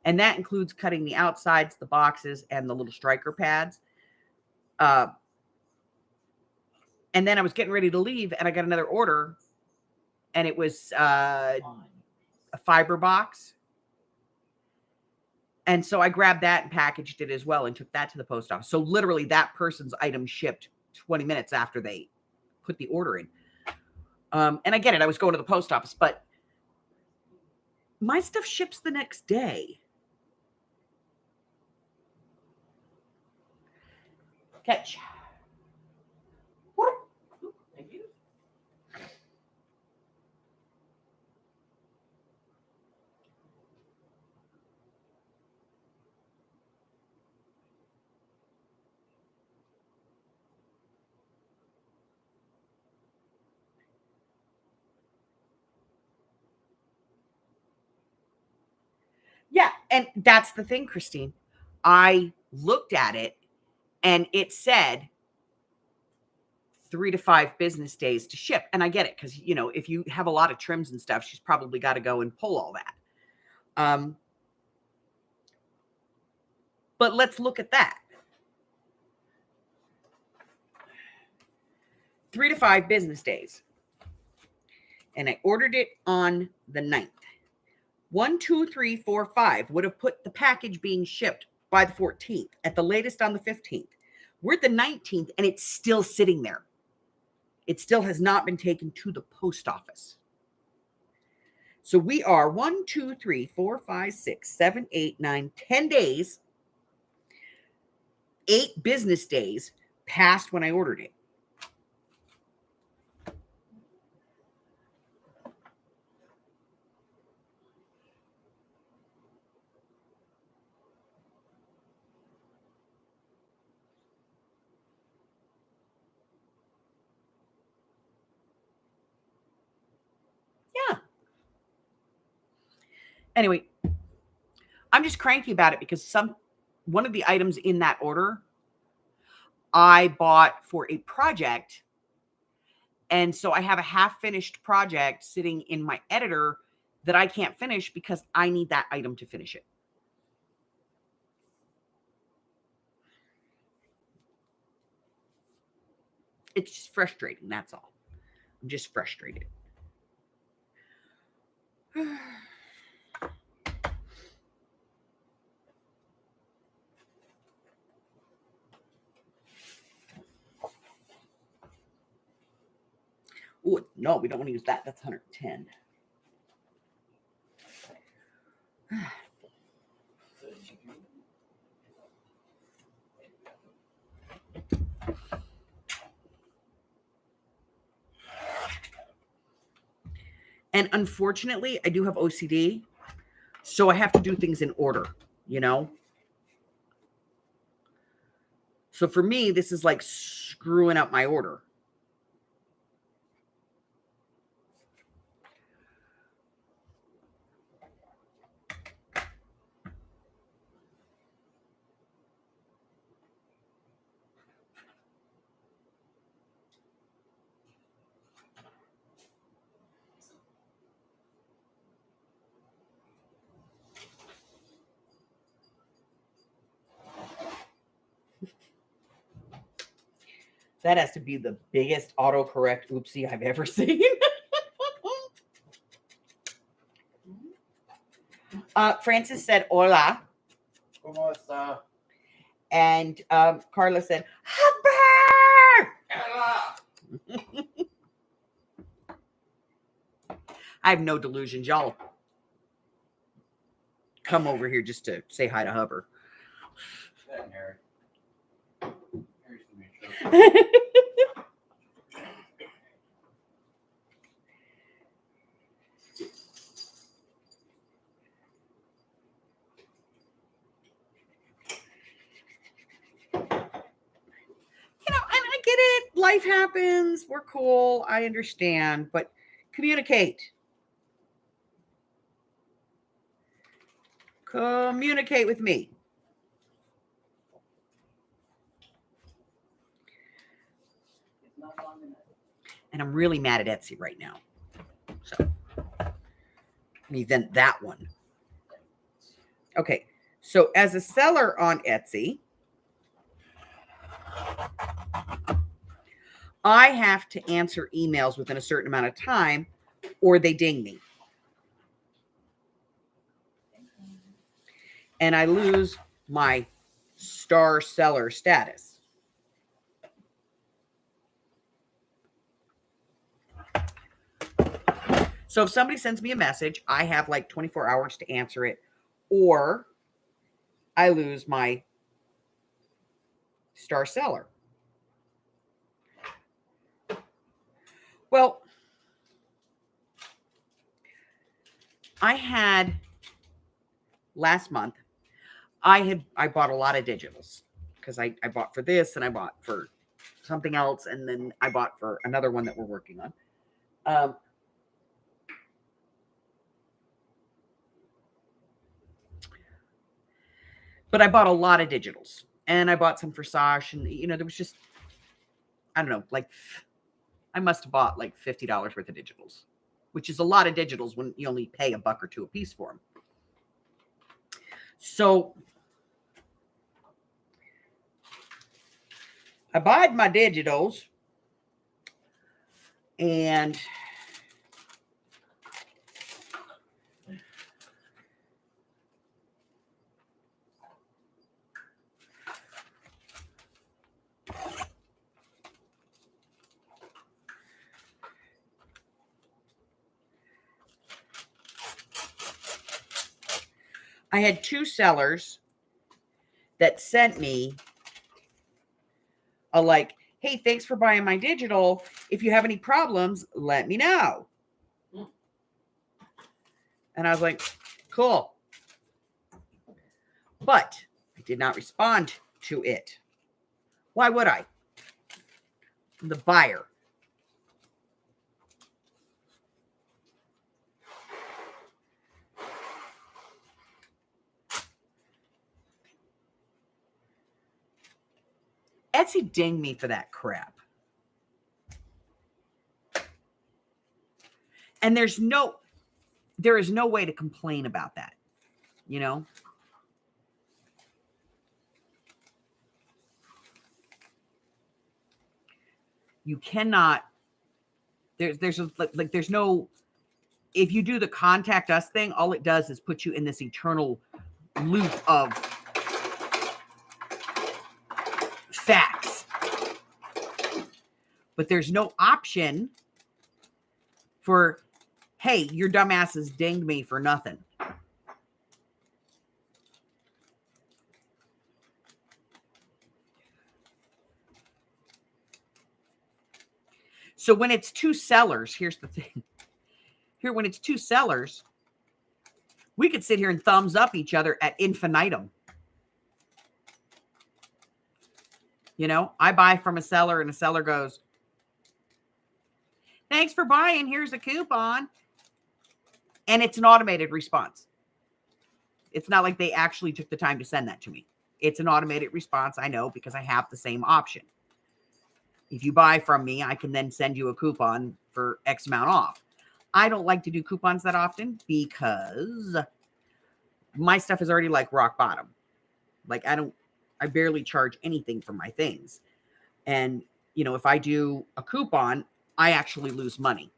And that includes cutting the outsides, the boxes, and the little striker pads. And then I was getting ready to leave, and I got another order. And it was a fiber box. And so I grabbed that and packaged it as well and took that to the post office. So literally that person's item shipped 20 minutes after they put the order in. And I get it. I was going to the post office, but my stuff ships the next day. Catch. Thank you. Yeah, and that's the thing, Christine. I looked at it and it said 3 to 5 business days to ship. And I get it because, if you have a lot of trims and stuff, she's probably got to go and pull all that. But let's look at that. 3 to 5 business days. And I ordered it on the 9th. 1, 2, 3, 4, 5 would have put the package being shipped by the 14th, at the latest on the 15th. We're at the 19th and it's still sitting there. It still has not been taken to the post office. So we are 1, 2, 3, 4, 5, 6, 7, 8, 9, 10 days, 8 business days past when I ordered it. Yeah. Anyway, I'm just cranky about it because one of the items in that order I bought for a project. And so I have a half-finished project sitting in my editor that I can't finish because I need that item to finish it. It's just frustrating, that's all. I'm just frustrated. Oh, no, we don't want to use that. That's 110. And unfortunately, I do have OCD, so I have to do things in order, you know? So for me, this is like screwing up my order. That has to be the biggest autocorrect oopsie I've ever seen. Francis said, hola. ¿Cómo está? And Carla said, Hubber! Ella! I have no delusions. Y'all come over here just to say hi to Hubber. That and Harry. Harry's gonna be in trouble. And I get it. Life happens. We're cool. I understand. But communicate. Communicate with me. It's not long enough. And I'm really mad at Etsy right now. So, then that one. Okay. So as a seller on Etsy, I have to answer emails within a certain amount of time or they ding me. And I lose my star seller status. So if somebody sends me a message, I have like 24 hours to answer it, or I lose my star seller. Well, I had last month, I bought a lot of digitals because I bought for this and I bought for something else. And then I bought for another one that we're working on. But I bought a lot of digitals and I bought some for Sash and, there was just, I don't know, like I must have bought like $50 worth of digitals, which is a lot of digitals when you only pay $1 or $2 a piece for them. So I bought my digitals and I had 2 sellers that sent me a like, hey, thanks for buying my digital. If you have any problems, let me know. And I was like, cool. But I did not respond to it. Why would I? I'm the buyer. Etsy dinged me for that crap. And there is no way to complain about that, You cannot, there's no, if you do the contact us thing, all it does is put you in this eternal loop of facts. But there's no option for, hey, your dumbasses dinged me for nothing. So when it's 2 sellers, here's the thing. Here, when it's two sellers, we could sit here and thumbs up each other at infinitum. You know, I buy from a seller and a seller goes, thanks for buying. Here's a coupon. And it's an automated response. It's not like they actually took the time to send that to me. It's an automated response. I know because I have the same option. If you buy from me, I can then send you a coupon for X amount off. I don't like to do coupons that often because my stuff is already like rock bottom. Like I barely charge anything for my things. And, you know, if I do a coupon, I actually lose money.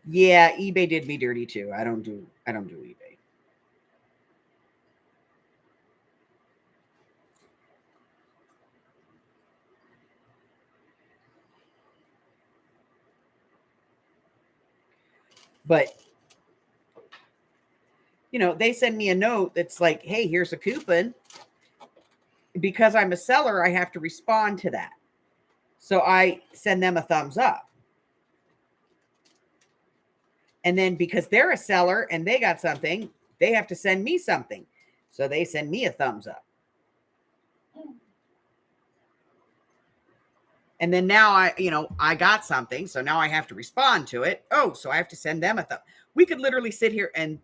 Yeah, eBay did me dirty too. I don't do eBay. But you know, they send me a note that's like, hey, here's a coupon. Because I'm a seller, I have to respond to that. So I send them a thumbs up. And then because they're a seller and they got something, they have to send me something. So they send me a thumbs up. And then now I got something. So now I have to respond to it. Oh, so I have to send them a thumb. We could literally sit here and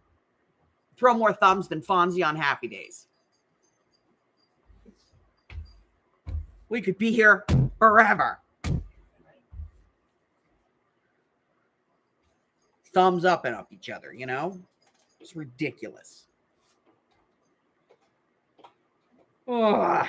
throw more thumbs than Fonzie on Happy Days. We could be here forever. Thumbs up and up each other, you know? It's ridiculous. Ugh.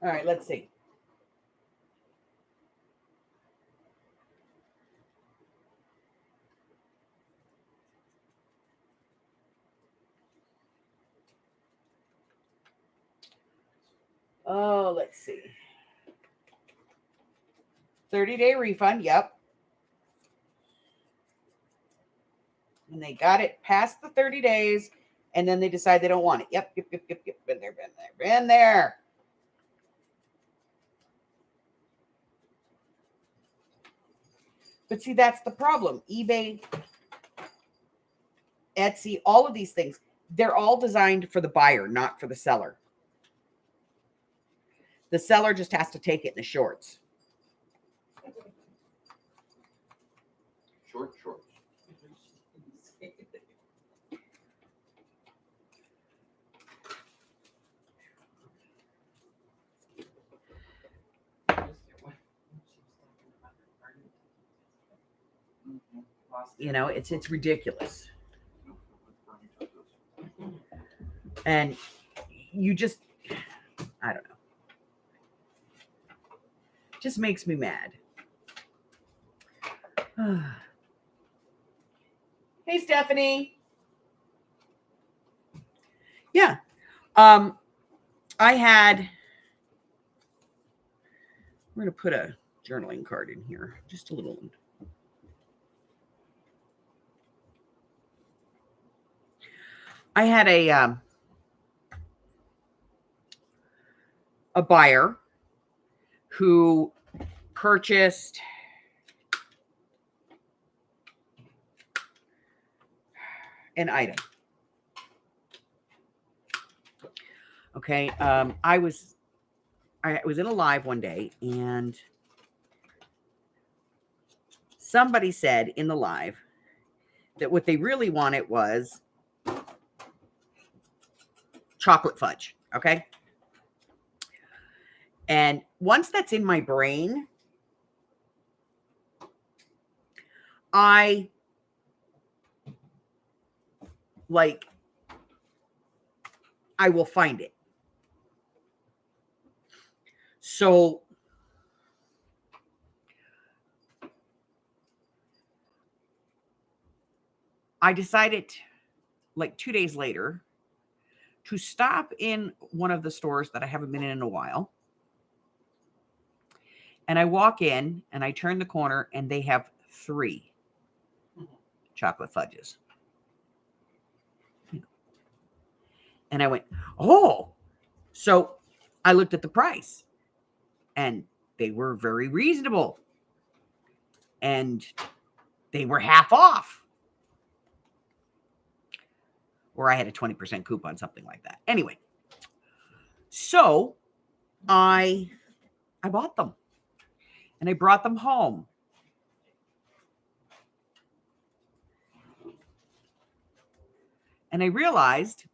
All right, let's see. Oh, let's see. 30-day refund. Yep. And they got it past the 30 days, and then they decide they don't want it. Yep. Been there. But see, that's the problem. eBay, Etsy, all of these things, they're all designed for the buyer, not for the seller. The seller just has to take it in the shorts. Shorts. You know, it's ridiculous. And you just, I don't know. Just makes me mad. Hey, Stephanie. Yeah. I had, we're going to put a journaling card in here. Just a little one. I had a buyer who purchased an item. Okay. I was in a live one day and somebody said in the live that what they really wanted was chocolate fudge. Okay. And once that's in my brain, I will find it. So I decided like 2 days later to stop in one of the stores that I haven't been in a while. And I walk in and I turn the corner and they have 3 chocolate fudges. And I went, oh. So I looked at the price and they were very reasonable. And they were half off. Or I had a 20% coupon, something like that. Anyway, so I bought them and I brought them home. And I realized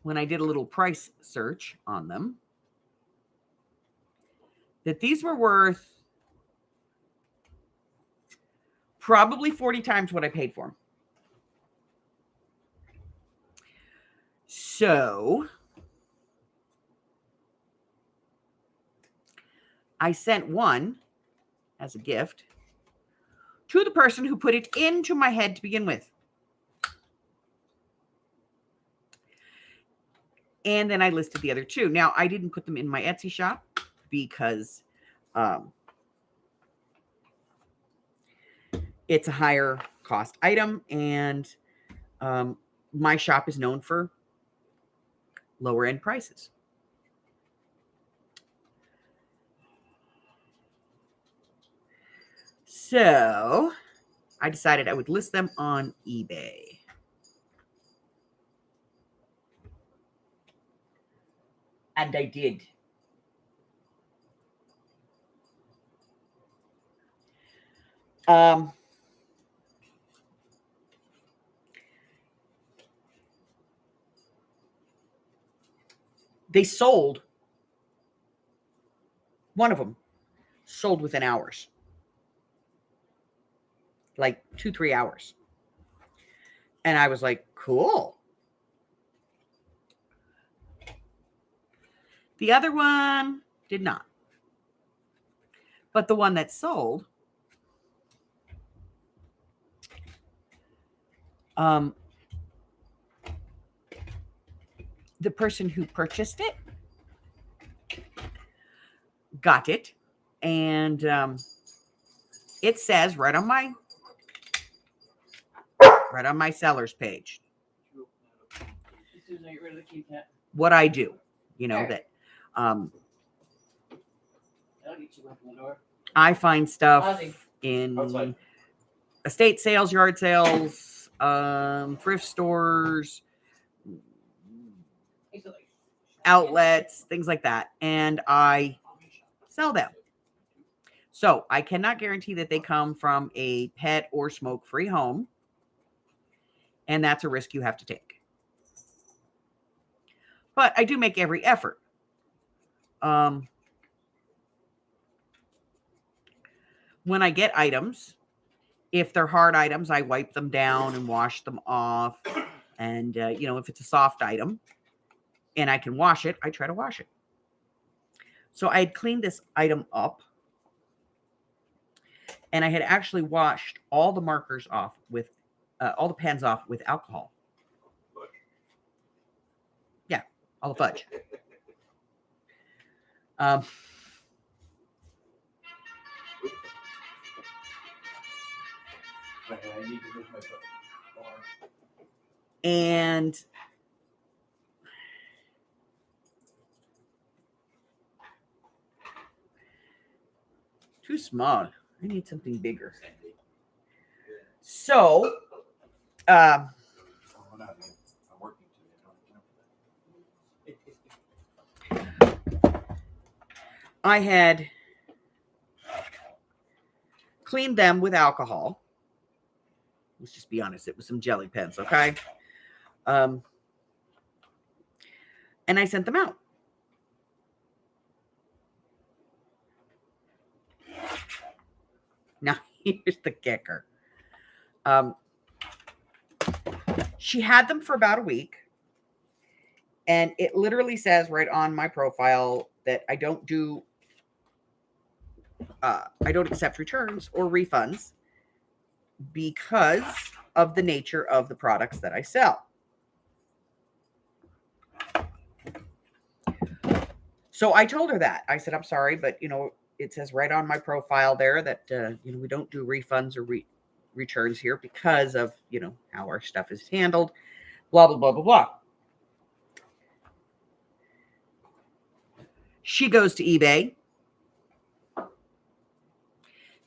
when I did a little price search on them that these were worth probably 40 times what I paid for them. So I sent one as a gift to the person who put it into my head to begin with. And then I listed the other 2. Now, I didn't put them in my Etsy shop because it's a higher cost item. And my shop is known for lower end prices. So I decided I would list them on eBay. And I did. They sold. One of them sold within hours. Like 2-3 hours. And I was like, cool. The other one did not. But the one that sold, the person who purchased it got it. And it says right on my seller's page Susan, get rid of the Kit Kat. what I do. You know, Sure. that I'll get you one from the door. I find stuff Ozzy. in Outside. estate sales, yard sales, thrift stores, He's like, outlets, things like that. And I sell them. So I cannot guarantee that they come from a pet or smoke-free home. And that's a risk you have to take. But I do make every effort. When I get items, if they're hard items, I wipe them down and wash them off. And, if it's a soft item and I can wash it, I try to wash it. So I had cleaned this item up. And I had actually washed all the markers off with, all the pens off with alcohol. Yeah, all the fudge. I need to move my foot. And too small. I need something bigger. So, Oh, not me. I'm working today. I don't have time for that. I had cleaned them with alcohol. Let's just be honest. It was some jelly pens, okay? And I sent them out. Now, here's the kicker. She had them for about a week. And it literally says right on my profile that I don't accept returns or refunds because of the nature of the products that I sell. So I told her that. I said, I'm sorry, but, it says right on my profile there that, we don't do refunds or returns here because of, how our stuff is handled, blah, blah, blah, blah, blah. She goes to eBay.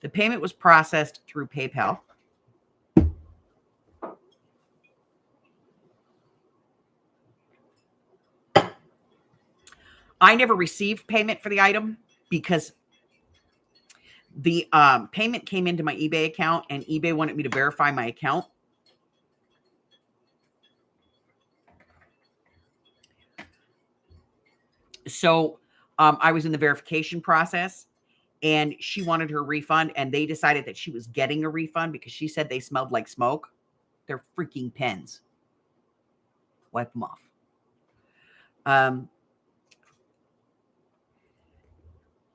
The payment was processed through PayPal. I never received payment for the item because the payment came into my eBay account and eBay wanted me to verify my account. So I was in the verification process and she wanted her refund and they decided that she was getting a refund because she said they smelled like smoke. They're freaking pens. Wipe them off.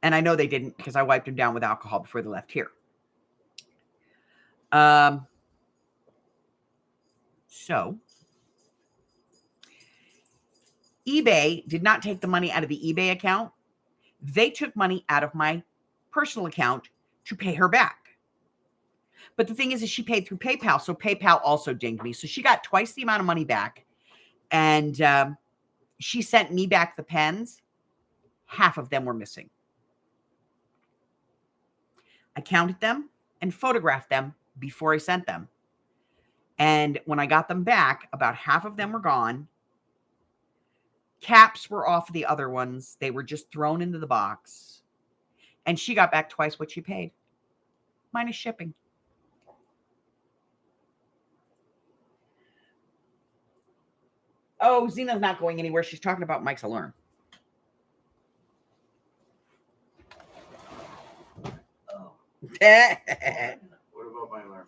And I know they didn't because I wiped them down with alcohol before they left here. So eBay did not take the money out of the eBay account. They took money out of my personal account to pay her back. But the thing is she paid through PayPal. So PayPal also dinged me. So she got twice the amount of money back. And she sent me back the pens. Half of them were missing. I counted them and photographed them before I sent them. And when I got them back, about half of them were gone. Caps were off the other ones. They were just thrown into the box. And she got back twice what she paid, minus shipping. Oh, Zena's not going anywhere. She's talking about Mike's alarm. Oh. What about my alarm?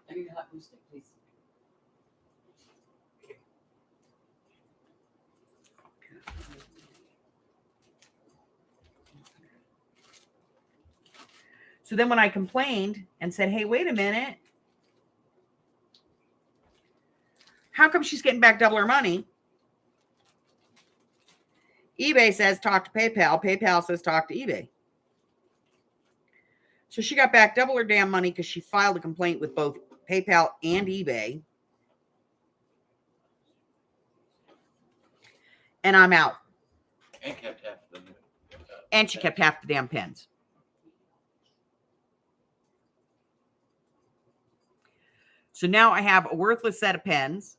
I need a hot glue stick, please. So then when I complained and said, hey, wait a minute. How come she's getting back double her money? eBay says talk to PayPal. PayPal says talk to eBay. So she got back double her damn money because she filed a complaint with both PayPal and eBay. And I'm out. And kept half the And she kept half the damn pens. So now I have a worthless set of pens.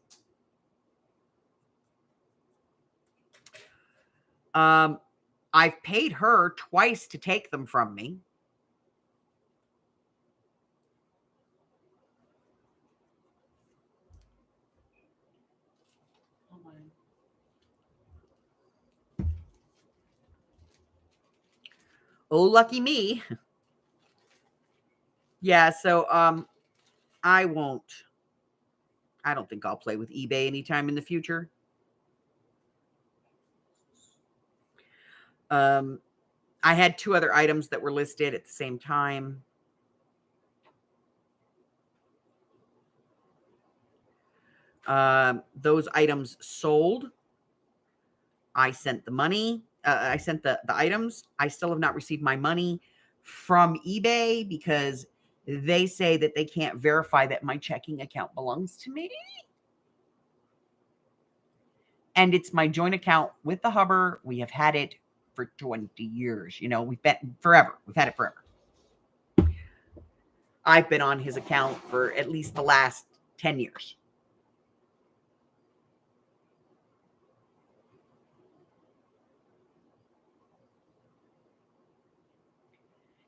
I've paid her twice to take them from me. Oh my. Oh, lucky me. Yeah, so I don't think I'll play with eBay anytime in the future. I had 2 other items that were listed at the same time. Those items sold. I sent the money. I sent the items. I still have not received my money from eBay because they say that they can't verify that my checking account belongs to me. And it's my joint account with the Hubber. We have had it for 20 years. We've been forever. We've had it forever. I've been on his account for at least the last 10 years.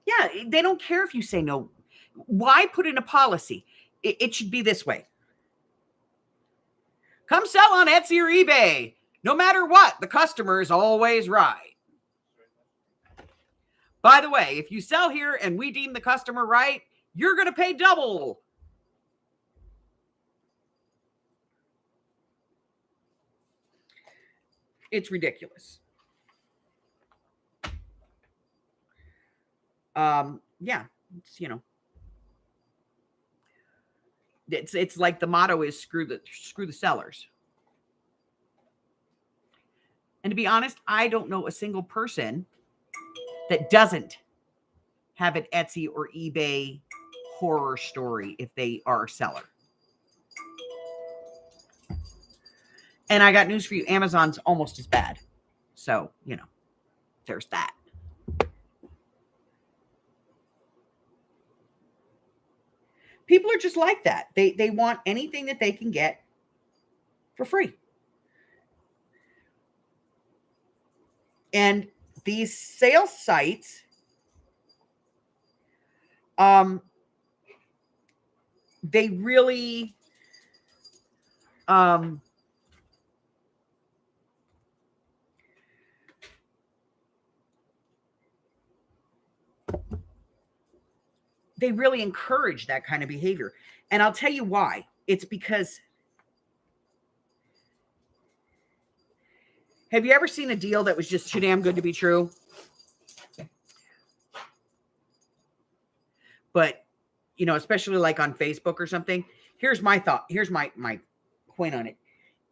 Yeah, they don't care if you say no. Why put in a policy? It should be this way. Come sell on Etsy or eBay. No matter what, the customer is always right. By the way, if you sell here and we deem the customer right, You're going to pay double. It's ridiculous. Yeah, it's, you know, it's like the motto is screw the sellers. And to be honest, I don't know a single person that doesn't have an Etsy or eBay horror story if they are a seller. And I got news for you. Amazon's almost as bad. So, you know, there's that. People are just like that. They want anything that they can get for free. And these sales sites, they really, they really encourage that kind of behavior. And I'll tell you why. It's because, have you ever seen a deal that was just too damn good to be true? But, you know, especially like on Facebook or something. Here's my thought. Here's my point on it.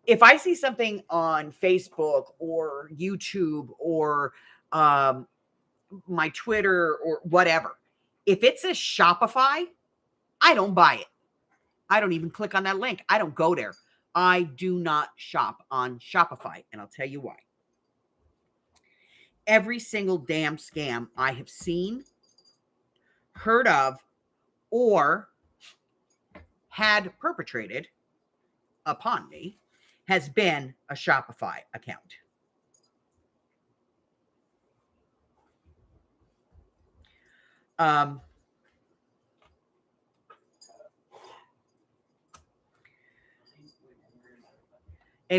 If I see something on Facebook or YouTube or my Twitter or whatever, if it says Shopify, I don't buy it. I don't even click on that link. I don't go there. I do not shop on Shopify. And I'll tell you why. Every single damn scam I have seen, heard of, or had perpetrated upon me has been a Shopify account. A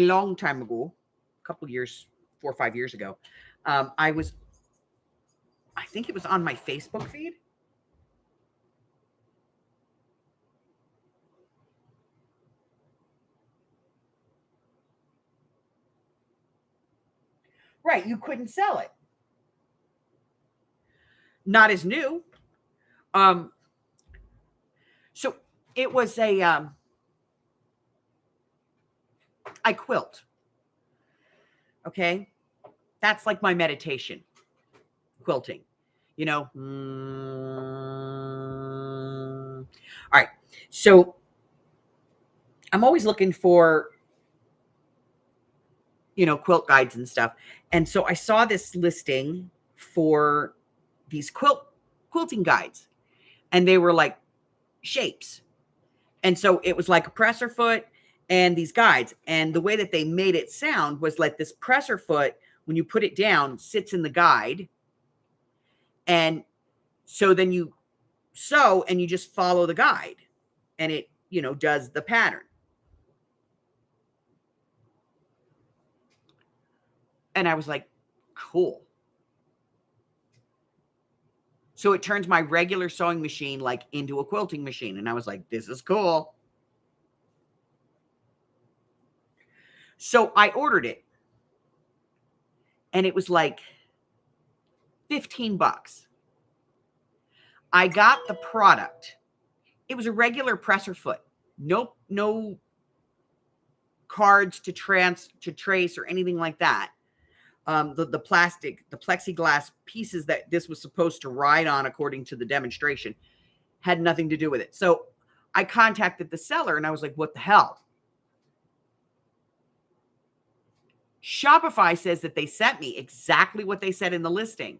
long time ago, a couple years, 4 or 5 years ago, I think it was on my Facebook feed. Right, you couldn't sell it. Not as new. So it was I quilt. Okay. That's like my meditation, quilting, you know. All right. So I'm always looking for, you know, quilt guides and stuff. And so I saw this listing for these quilting guides, and they were like shapes. And so it was like a presser foot and these guides. And the way that they made it sound was like this presser foot, when you put it down, sits in the guide. And so then you sew and you just follow the guide, and it, you know, does the pattern. And I was like, cool. So it turns my regular sewing machine like into a quilting machine. And I was like, this is cool. So I ordered it. And it was like $15. I got the product. It was a regular presser foot. Nope, no cards to trace or anything like that. The plastic, the plexiglass pieces that this was supposed to ride on, according to the demonstration, had nothing to do with it. So I contacted the seller and I was like, what the hell? Shopify says that they sent me exactly what they said in the listing,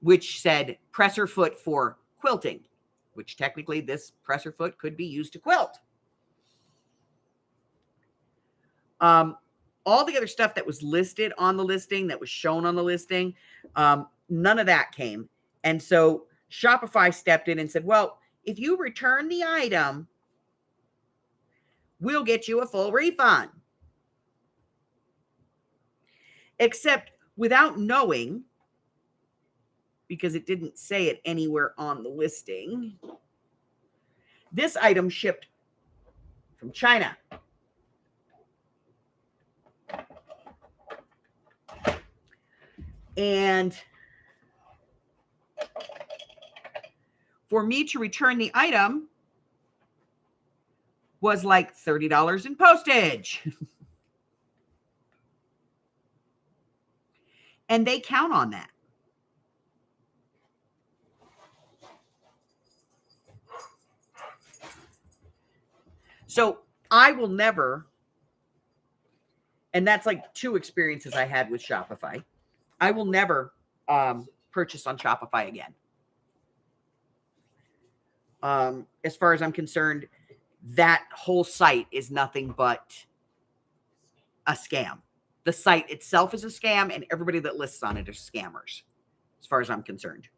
which said presser foot for quilting, which technically this presser foot could be used to quilt. All the other stuff that was listed on the listing, that was shown on the listing, none of that came. And so Shopify stepped in and said, well, if you return the item, we'll get you a full refund. Except without knowing, because it didn't say it anywhere on the listing. This item shipped from China. And for me to return the item was like $30 in postage. And they count on that. So I will never, and that's like 2 experiences I had with Shopify. I will never purchase on Shopify again. As far as I'm concerned, that whole site is nothing but a scam. The site itself is a scam, and everybody that lists on it are scammers, as far as I'm concerned.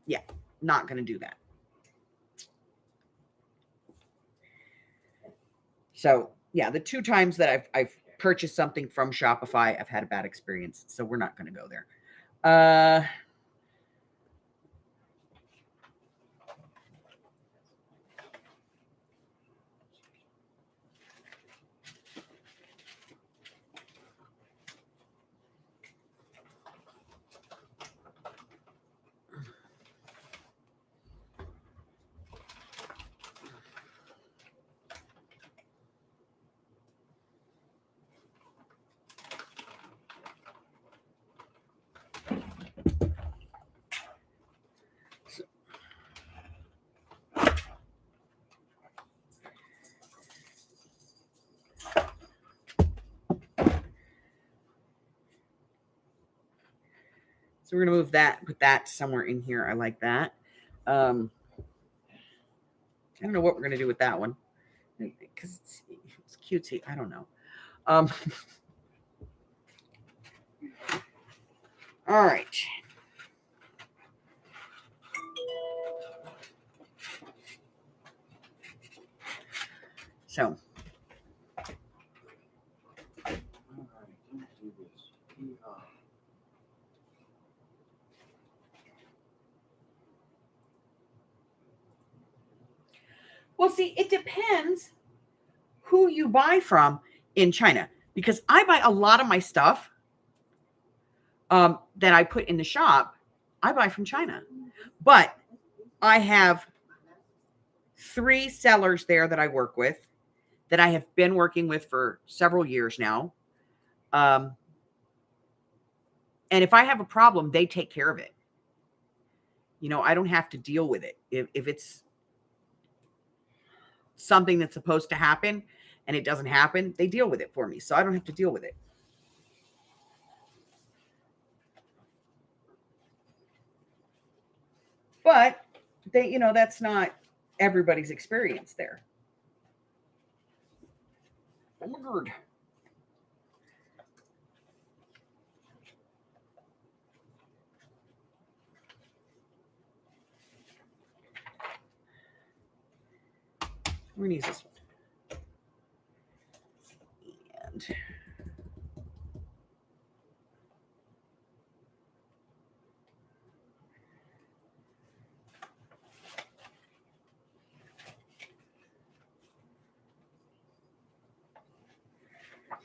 Yeah, not going to do that. So, yeah, the 2 times that I've purchased something from Shopify, I've had a bad experience. So we're not going to go there. So we're going to move that, put that somewhere in here. I like that. I don't know what we're going to do with that one because it's cutesy. I don't know. All right. So. Well, see, it depends who you buy from in China, because I buy a lot of my stuff that I put in the shop. I buy from China, but I have 3 sellers there that I work with that I have been working with for several years now. And if I have a problem, they take care of it. You know, I don't have to deal with it. If it's something that's supposed to happen and it doesn't happen, they deal with it for me. So I don't have to deal with it. But they, you know, that's not everybody's experience there. Oh my God. We're gonna use this one. And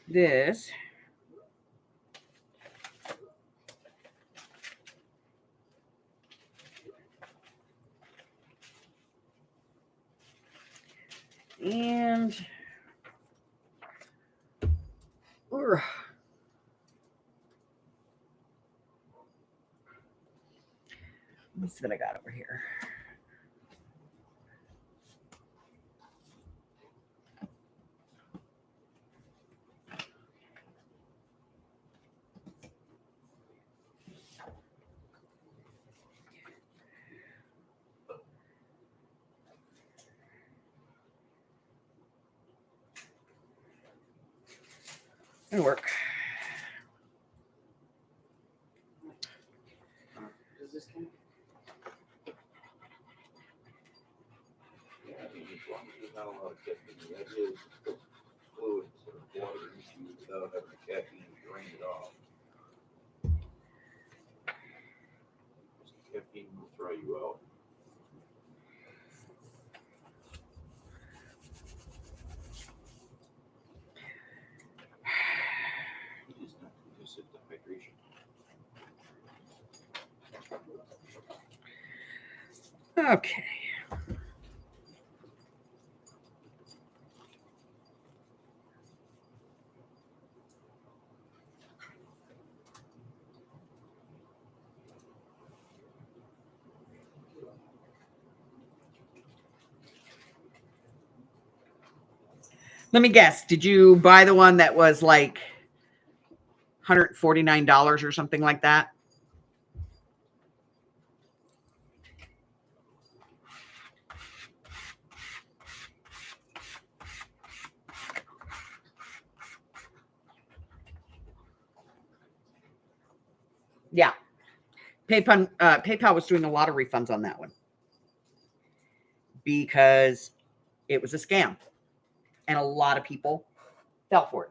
this and let me see what I got over here. It'll work. Does this count? Yeah, I mean, as long as there's not a lot of tipping, that is. without having a caffeine drain it off. Caffeine will throw you out. It is not conducive to hydration. Okay. Let me guess. Did you buy the one that was like $149 or something like that? Yeah. PayPal was doing a lot of refunds on that one because it was a scam and a lot of people fell for it.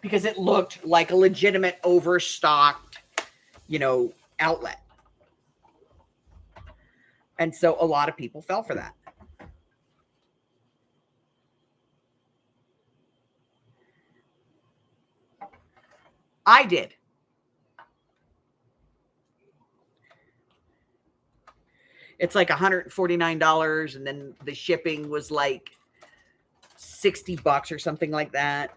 Because it looked like a legitimate overstocked, outlet. And so a lot of people fell for that. I did. It's like $149 and then the shipping was like $60 or something like that.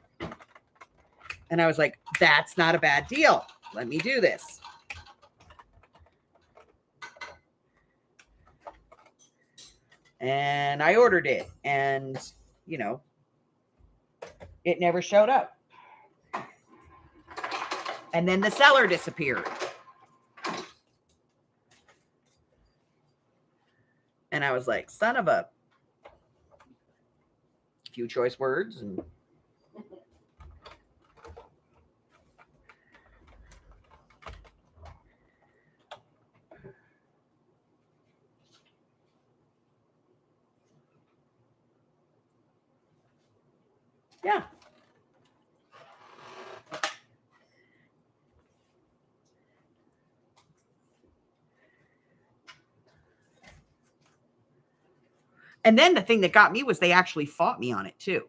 And I was like, that's not a bad deal. Let me do this. And I ordered it and, it never showed up. And then the seller disappeared. And I was like, son of a few choice words. And yeah. And then the thing that got me was they actually fought me on it too.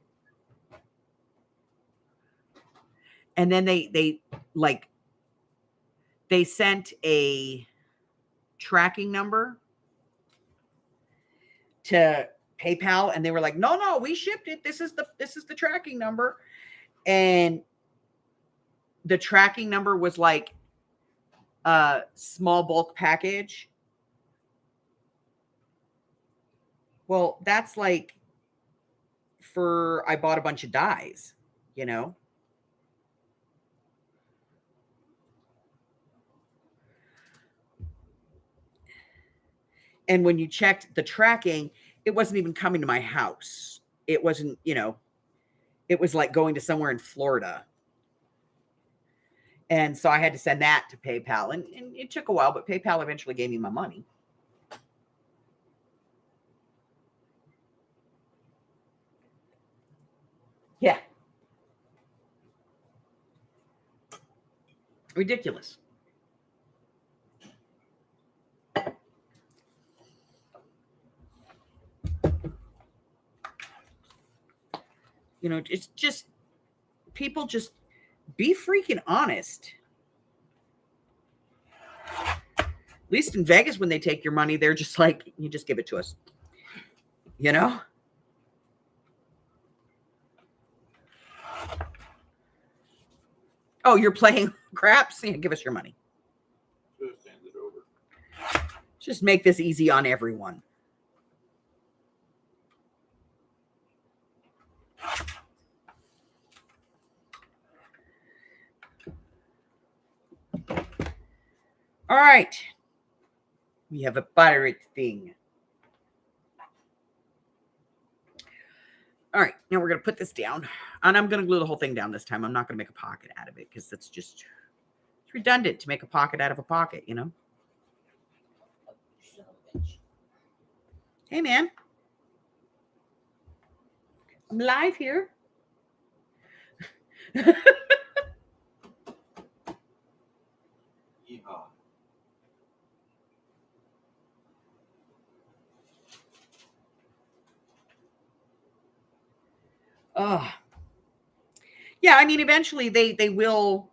And then they sent a tracking number to PayPal and they were like, no, we shipped it. This is the tracking number. And the tracking number was like a small bulk package. Well, that's like I bought a bunch of dyes, And when you checked the tracking, it wasn't even coming to my house. It wasn't, it was like going to somewhere in Florida. And so I had to send that to PayPal. And it took a while, but PayPal eventually gave me my money. Yeah. Ridiculous. It's just, people just be freaking honest. At least in Vegas, when they take your money, they're just like, you just give it to us. Oh, you're playing craps? Yeah, give us your money. Just hand it over. Just make this easy on everyone. All right. We have a pirate thing. All right. Now we're going to put this down. And I'm going to glue the whole thing down this time. I'm not going to make a pocket out of it because that's just it's redundant to make a pocket out of a pocket, Hey, man. I'm live here. Yeehaw. Oh. Yeah, I mean, eventually they will,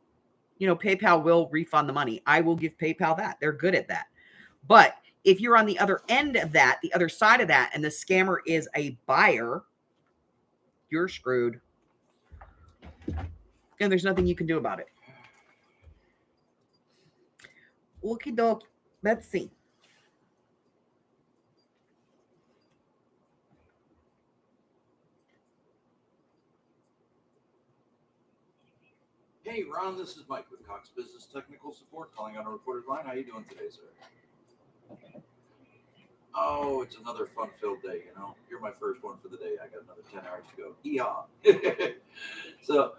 PayPal will refund the money. I will give PayPal that. They're good at that. But if you're on the other end of that, the other side of that, and the scammer is a buyer, you're screwed. And there's nothing you can do about it. Okie doke. Let's see. Hey, Ron, this is Mike with Cox Business Technical Support calling on a recorded line. How you doing today, sir? Oh, it's another fun-filled day, you know. You're my first one for the day. I got another 10 hours to go. Yeehaw. So,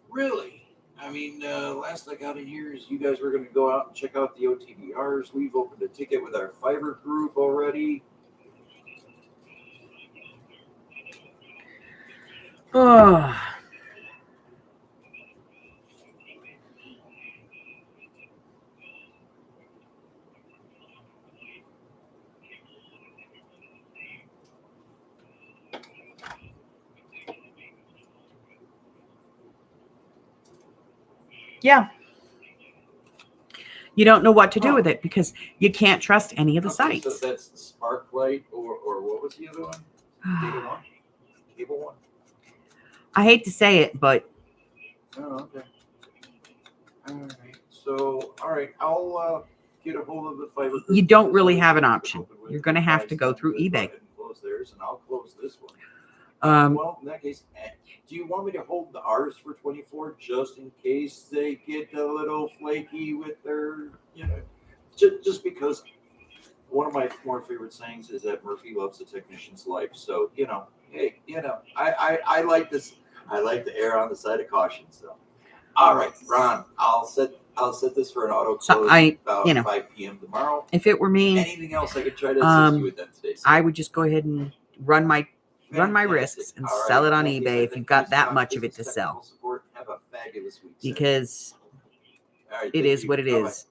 really, I mean, last I got in here is you guys were going to go out and check out the OTBRs. We've opened a ticket with our fiber group already. Oh. Yeah. You don't know what to do with it because you can't trust any of the Okay, sites. so that's Sparklight or what was the other one? Cable One? Cable One? I hate to say it, but Oh, okay. All right. So, all right, I'll get a hold of the fiber group. you don't really have an option. You're going to have to go through eBay. Go ahead and close theirs, and I'll close this one. Well, in that case, do you want me to hold the ours for 24 just in case they get a little flaky with their, just because one of my more favorite sayings is that Murphy loves a technician's life. So, hey, I like this. I like to err on the side of caution. So, all right, Ron, I'll set this for an auto close about 5 p.m. tomorrow. If it were me, Anything else I could try to assist you with that today? Sir? I would just go ahead and run my Fantastic. risks and All sell right, it on in that case, eBay I if thank you've got you, that Scott much of it to Business sell. Technical Support. Have a fabulous week, sir. Because All right, it thank is you. what it Bye-bye. is.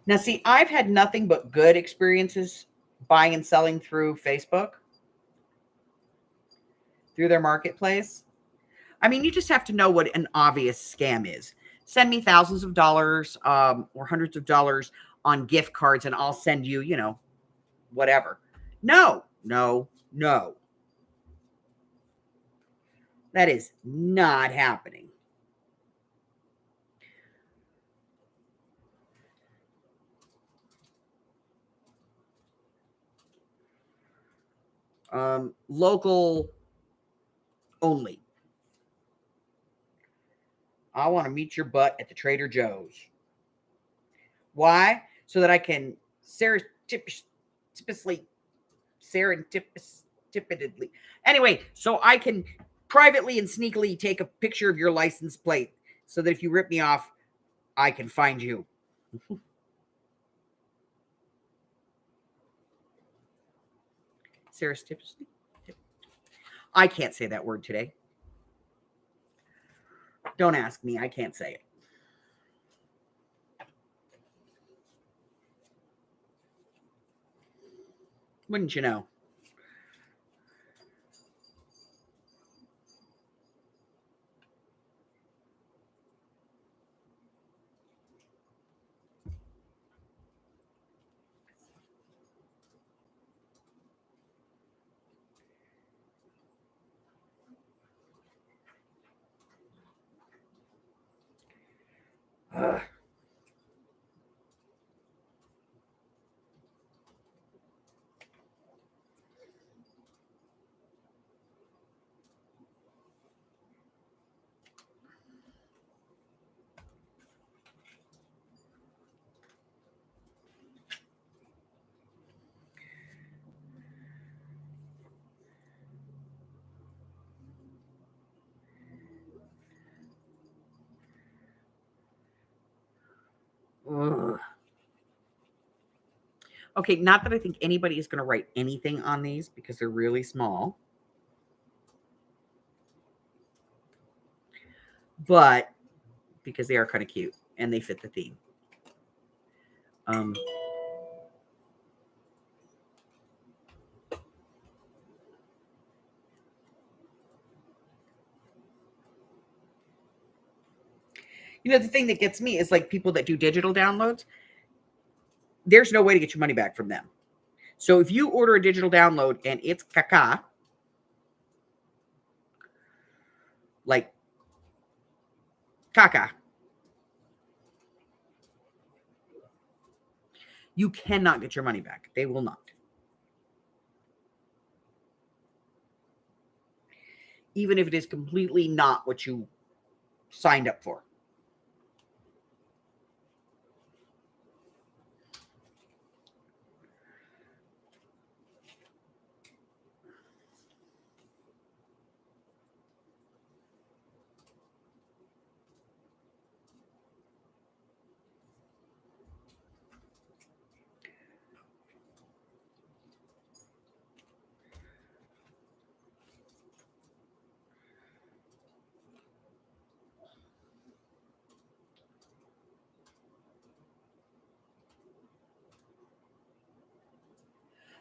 Now, see, I've had nothing but good experiences buying and selling through Facebook, through their marketplace. I mean, you just have to know what an obvious scam is. Send me thousands of dollars or hundreds of dollars on gift cards, and I'll send you, whatever. No. That is not happening. Local only. I want to meet your butt at the Trader Joe's. Why? So that I can serendipitously. Anyway, so I can privately and sneakily take a picture of your license plate so that if you rip me off, I can find you. Serendipitously? I can't say that word today. Don't ask me. I can't say it. Wouldn't you know? Ugh. Ugh. Okay, not that I think anybody is going to write anything on these because they're really small. But because they are kind of cute and they fit the theme. You know, the thing that gets me is like people that do digital downloads. There's no way to get your money back from them. So if you order a digital download and it's caca, like caca, you cannot get your money back. They will not. Even if it is completely not what you signed up for.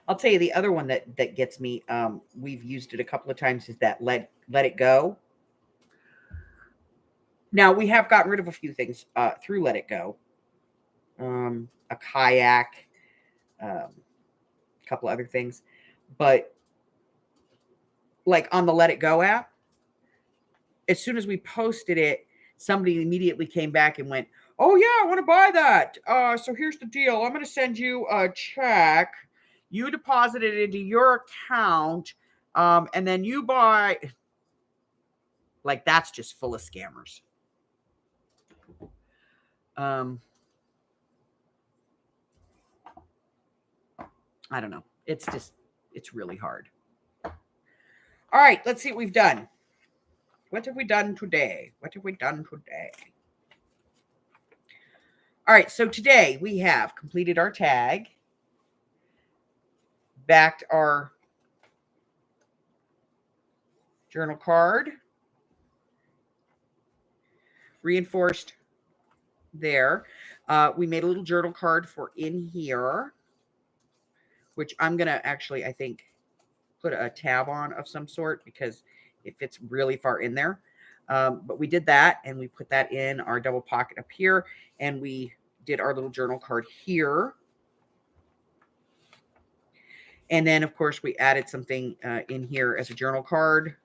I'll tell you the other one that gets me. We've used it a couple of times. Is that let it go? Now we have gotten rid of a few things through Let It Go. A kayak, a couple of other things, but like on the Let It Go app, as soon as we posted it, somebody immediately came back and went, "Oh yeah, I want to buy that. So here's the deal. I'm going to send you a check. You deposit it into your account, and then you buy." Like that's just full of scammers. I don't know. It's really hard. All right, let's see what we've done. What have we done today? All right, so today we have completed our tag, backed our journal card, reinforced there. We made a little journal card for in here, which I'm going to actually, I think, put a tab on of some sort because it fits really far in there. But we did that, and we put that in our double pocket up here, and we did our little journal card here. And then, of course, we added something in here as a journal card.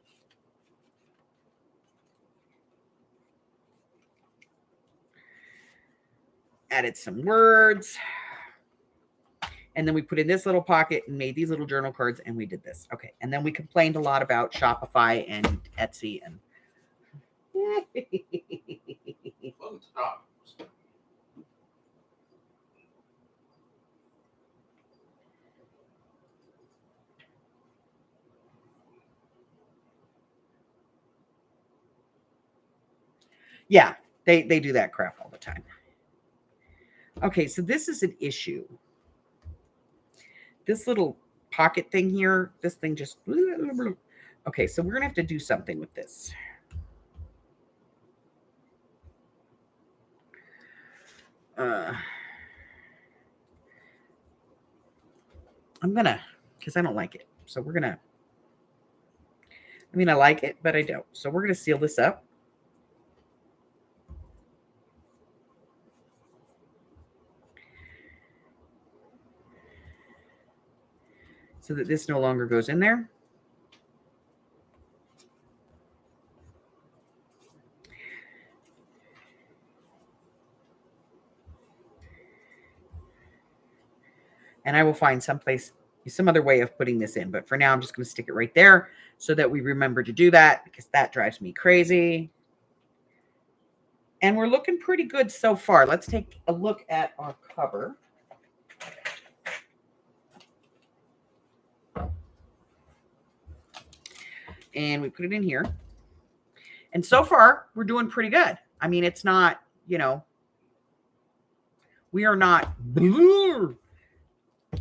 Added some words. And then we put in this little pocket and made these little journal cards, and we did this. Okay. And then we complained a lot about Shopify and Etsy and Fun times. yeah, they do that crap all the time. Okay, so this is an issue. This little pocket thing here, this thing just... Okay, so we're going to have to do something with this. I'm going to... Because I don't like it. So we're going to... I mean, I like it, but I don't. So we're going to seal this up. So that this no longer goes in there. I will find some other way of putting this in. But for now, I'm just going to stick it right there so that we remember to do that, because that drives me crazy. And we're looking pretty good so far. Let's take a look at our cover. And we put it in here. And so far, we're doing pretty good. I mean, it's not, you know, we are not.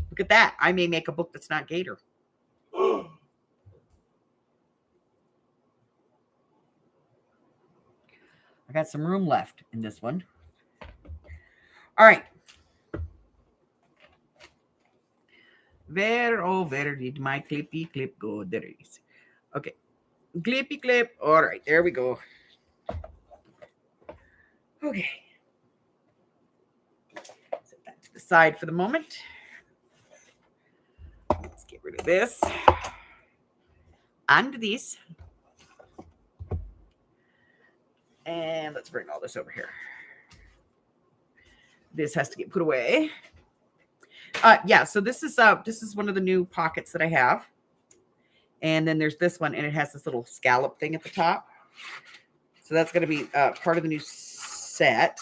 Look at that. I may make a book that's not Gator. I got some room left in this one. All right. Where did my clippy clip go? There it is. Okay. Clippy clip. All right. There we go. Okay. Set that to the side for the moment. Let's get rid of this. And this. And let's bring all this over here. This has to get put away. Yeah, so this is one of the new pockets that I have. And then there's this one, and it has this little scallop thing at the top. So that's going to be part of the new set.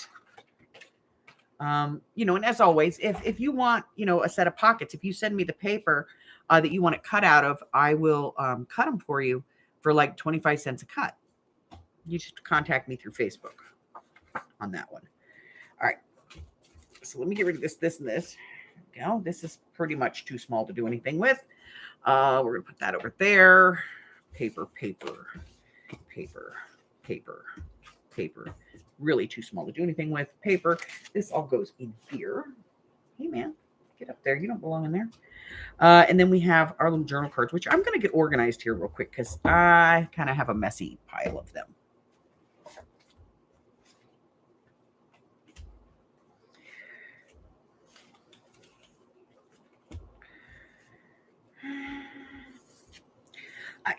You know, and as always, if you want, you know, a set of pockets, if you send me the paper that you want it cut out of, I will cut them for you for like 25 cents a cut. You just contact me through Facebook on that one. All right. So let me get rid of this, and this. You know, this is pretty much too small to do anything with. We're going to put that over there. Paper. Really too small to do anything with. Paper. This all goes in here. Hey, man, get up there. You don't belong in there. And then we have our little journal cards, which I'm going to get organized here real quick because I kind of have a messy pile of them.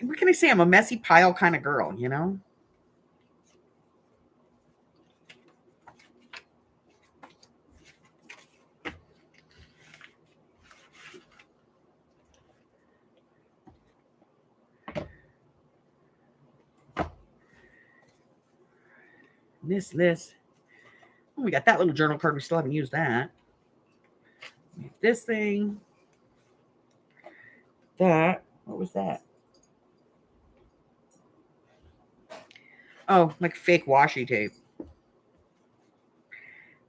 What can I say? I'm a messy pile kind of girl, you know? This. Oh, we got that little journal card. We still haven't used that. This thing. That. What was that? Oh, like fake washi tape.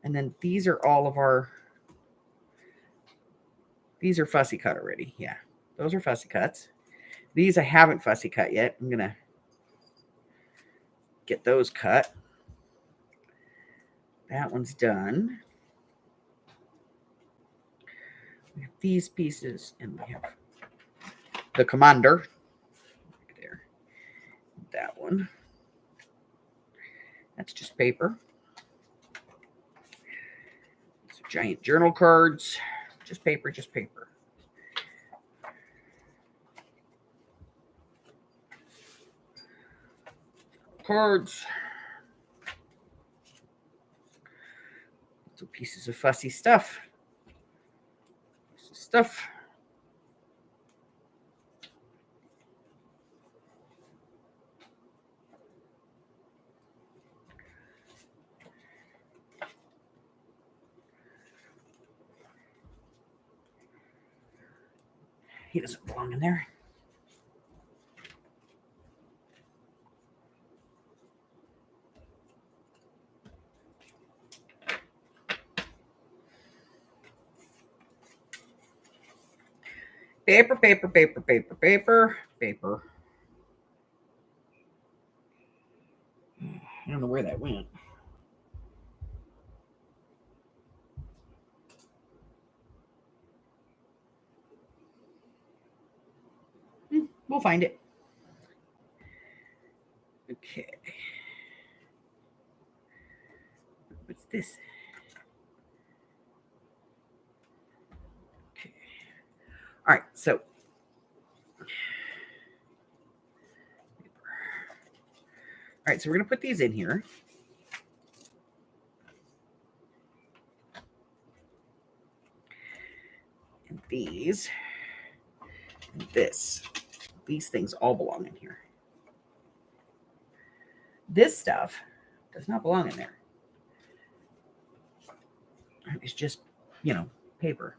And then these are all of our. These are fussy cut already. Yeah, those are fussy cuts. These I haven't fussy cut yet. I'm going to get those cut. That one's done. We have these pieces, and we have the commander. There. That one. That's just paper. These are giant journal cards. Just paper, just paper. Cards. Little pieces of fussy stuff. He doesn't belong in there. Paper. I don't know where that went. We'll find it. Okay. What's this? Okay. All right, so. All right, so we're going to put these in here. And these. And this. These things all belong in here. This stuff does not belong in there. It's just, you know, paper.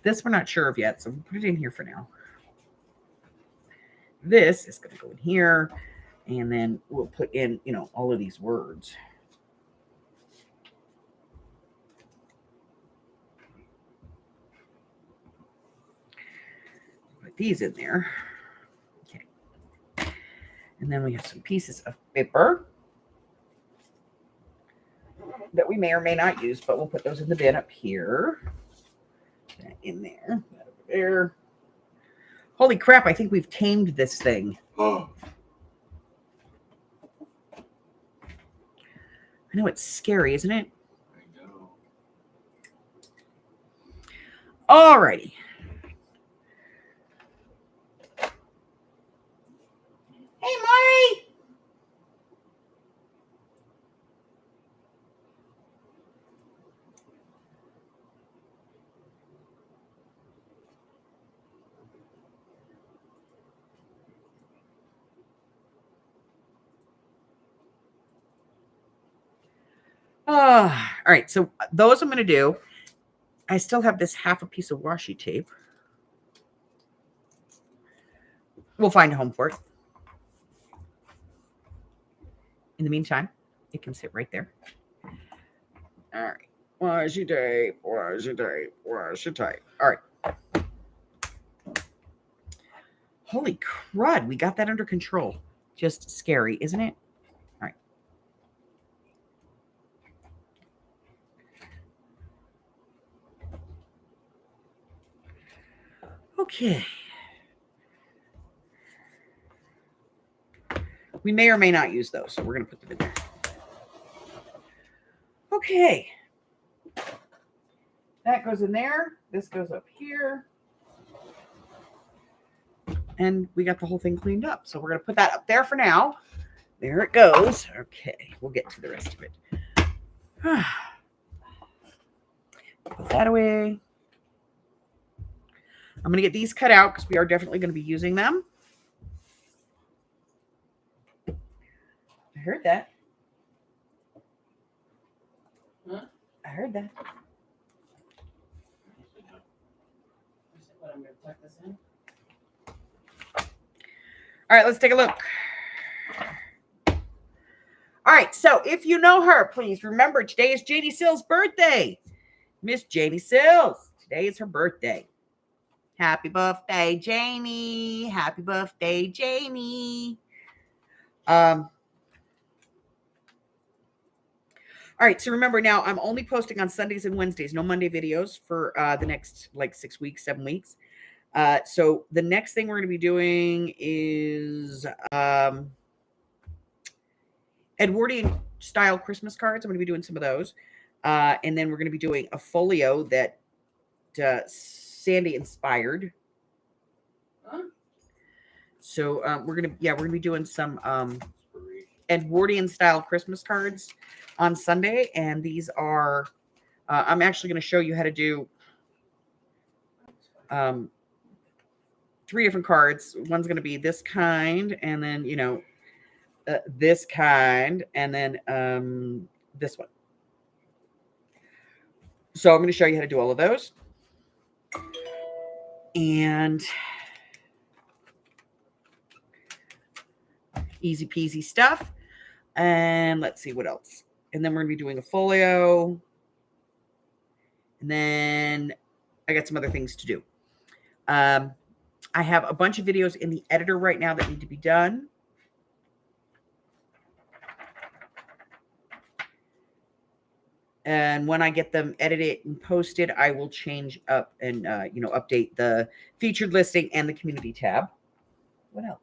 This we're not sure of yet, so we'll put it in here for now. This is going to go in here, and then we'll put in, you know, all of these words. Put these in there. Okay. And then we have some pieces of paper that we may or may not use, but we'll put those in the bin up here. That in there. That over there. Holy crap, I think we've tamed this thing. Oh, I know it's scary, isn't it? I know. Alrighty. Hey, Maury! All right, so those I'm going to do. I still have this half a piece of washi tape. We'll find a home for it. In the meantime, it can sit right there. All right. Washi tape, washi tape, washi tape. All right. Holy crud, we got that under control. Just scary, isn't it? All right. Okay. We may or may not use those, so we're going to put them in there. Okay. That goes in there. This goes up here. And we got the whole thing cleaned up. So we're going to put that up there for now. There it goes. Okay. We'll get to the rest of it. Put that away. I'm going to get these cut out because we are definitely going to be using them. I heard that. Huh? I heard that. What, I'm going to tuck this in? All right, let's take a look. All right, so if you know her, please remember today is Janie Sills' birthday. Miss Janie Sills. Today is her birthday. Happy birthday, Janie. Happy birthday, Janie. All right, so remember now, I'm only posting on Sundays and Wednesdays, no Monday videos for the next like 6 weeks, 7 weeks. So the next thing we're going to be doing is Edwardian style Christmas cards. I'm going to be doing some of those. And then we're going to be doing a folio that Sandy inspired. Huh? So we're going to be doing some Edwardian style Christmas cards on Sunday. And these are, I'm actually going to show you how to do 3 different cards. One's going to be this kind, and then, you know, this kind, and then this one. So I'm going to show you how to do all of those. And easy peasy stuff. And let's see what else. And then we're going to be doing a folio. And then I got some other things to do. I have a bunch of videos in the editor right now that need to be done. And when I get them edited and posted, I will change up and, update the featured listing and the community tab. What else?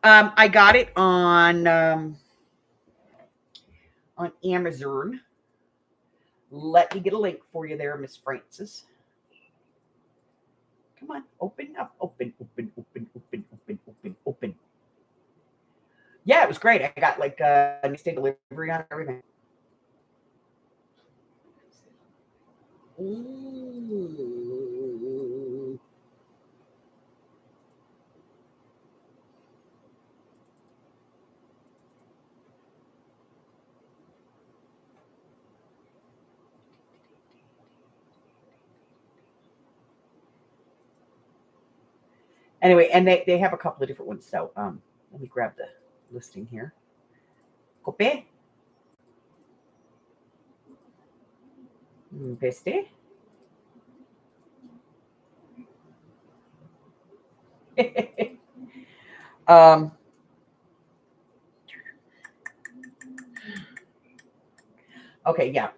I got it on Amazon. Let me get a link for you there, Miss Francis. Come on, open up, open. Yeah, it was great. I got like next day delivery on everything. Ooh. Anyway, and they have a couple of different ones. So let me grab the listing here. Copy. Paste. um, okay, yeah.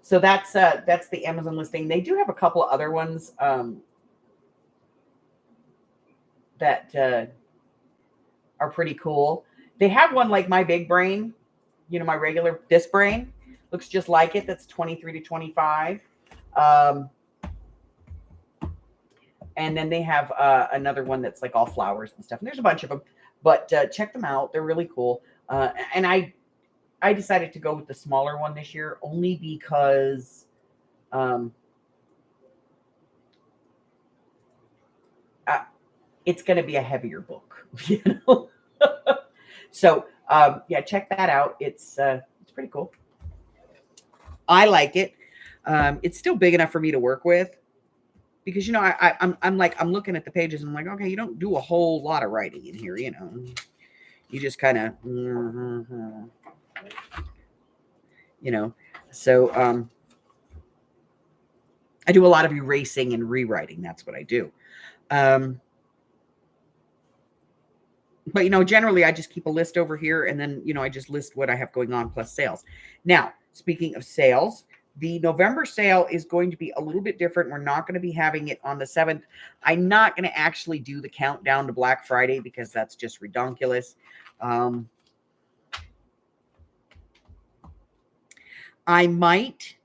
So that's the Amazon listing. They do have a couple of other ones that are pretty cool. They have one like my big brain, my regular this brain looks just like it. That's 23 to 25. And then they have another one that's like all flowers and stuff. And there's a bunch of them, but check them out. They're really cool. And I decided to go with the smaller one this year only because it's going to be a heavier book, So yeah, check that out. It's pretty cool. I like it. It's still big enough for me to work with because I'm looking at the pages and I'm like, okay, you don't do a whole lot of writing in here, you just kind of so I do a lot of erasing and rewriting. That's what I do. But, generally I just keep a list over here and then, I just list what I have going on plus sales. Now, speaking of sales, the November sale is going to be a little bit different. We're not going to be having it on the 7th. I'm not going to actually do the countdown to Black Friday because that's just redonkulous. I might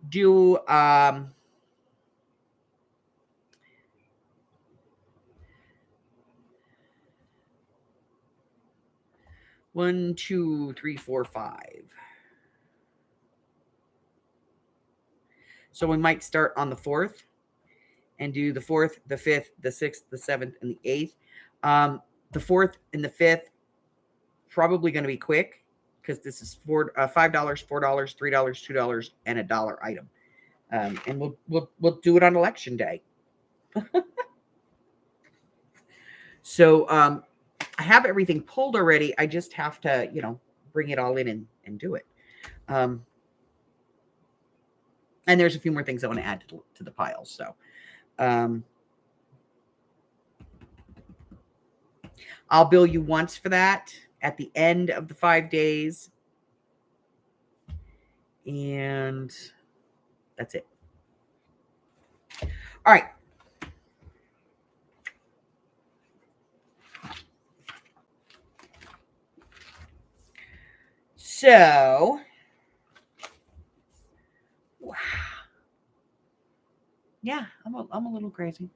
do 1, 2, 3, 4, 5. So we might start on the 4th and do the 4th, the 5th, the 6th, the 7th, and the 8th. The 4th and the 5th probably going to be quick because this is $5, $4, $3, $2, and $1 item. And we'll do it on election day. So I have everything pulled already. I just have to, bring it all in and do it. And there's a few more things I want to add to the pile. So I'll bill you once for that at the end of the 5 days. And that's it. All right. So, wow. Yeah, I'm a little crazy.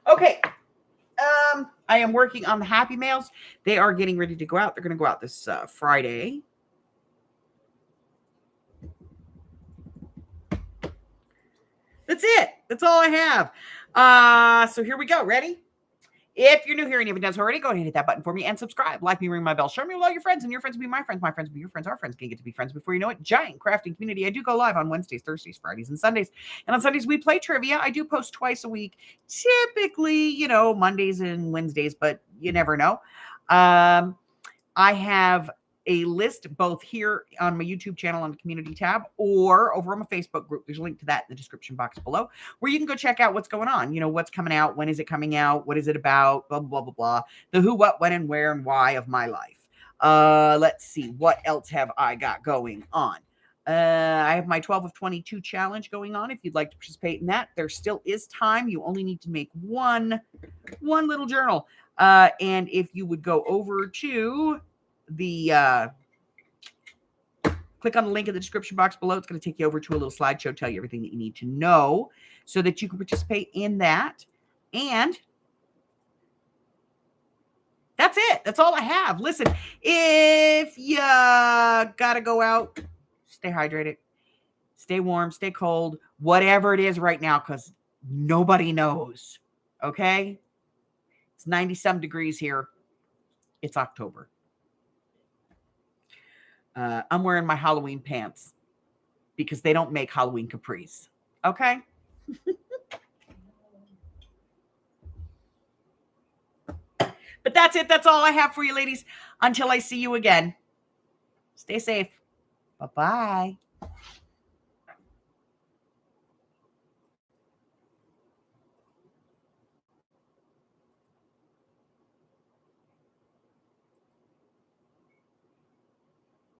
Okay. I am working on the Happy Mails. They are getting ready to go out. They're going to go out this Friday. That's it. That's all I have. So here we go. Ready? If you're new here and you haven't done so already, go ahead and hit that button for me and subscribe. Like me, ring my bell. Show me all your friends, and your friends will be my friends. My friends will be your friends. Our friends can get to be friends before you know it. Giant crafting community. I do go live on Wednesdays, Thursdays, Fridays, and Sundays. And on Sundays, we play trivia. I do post twice a week. Typically, Mondays and Wednesdays, but you never know. I have a list both here on my YouTube channel on the community tab or over on my Facebook group. There's a link to that in the description box below where you can go check out what's going on. What's coming out, when is it coming out, what is it about, blah, blah, blah, blah. The who, what, when, and where, and why of my life. Let's see. What else have I got going on? I have my 12 of 22 challenge going on. If you'd like to participate in that, there still is time. You only need to make one little journal. And if you would go over to the click on the link in the description box below, it's going to take you over to a little slideshow, tell you everything that you need to know so that you can participate in that. And That's it. That's all I have. Listen, if you gotta go out, stay hydrated, stay warm, stay cold, whatever it is right now, because nobody knows. Okay? It's 90-some degrees here. It's October. I'm wearing my Halloween pants because they don't make Halloween capris. Okay? But that's it. That's all I have for you, ladies. Until I see you again. Stay safe. Bye-bye.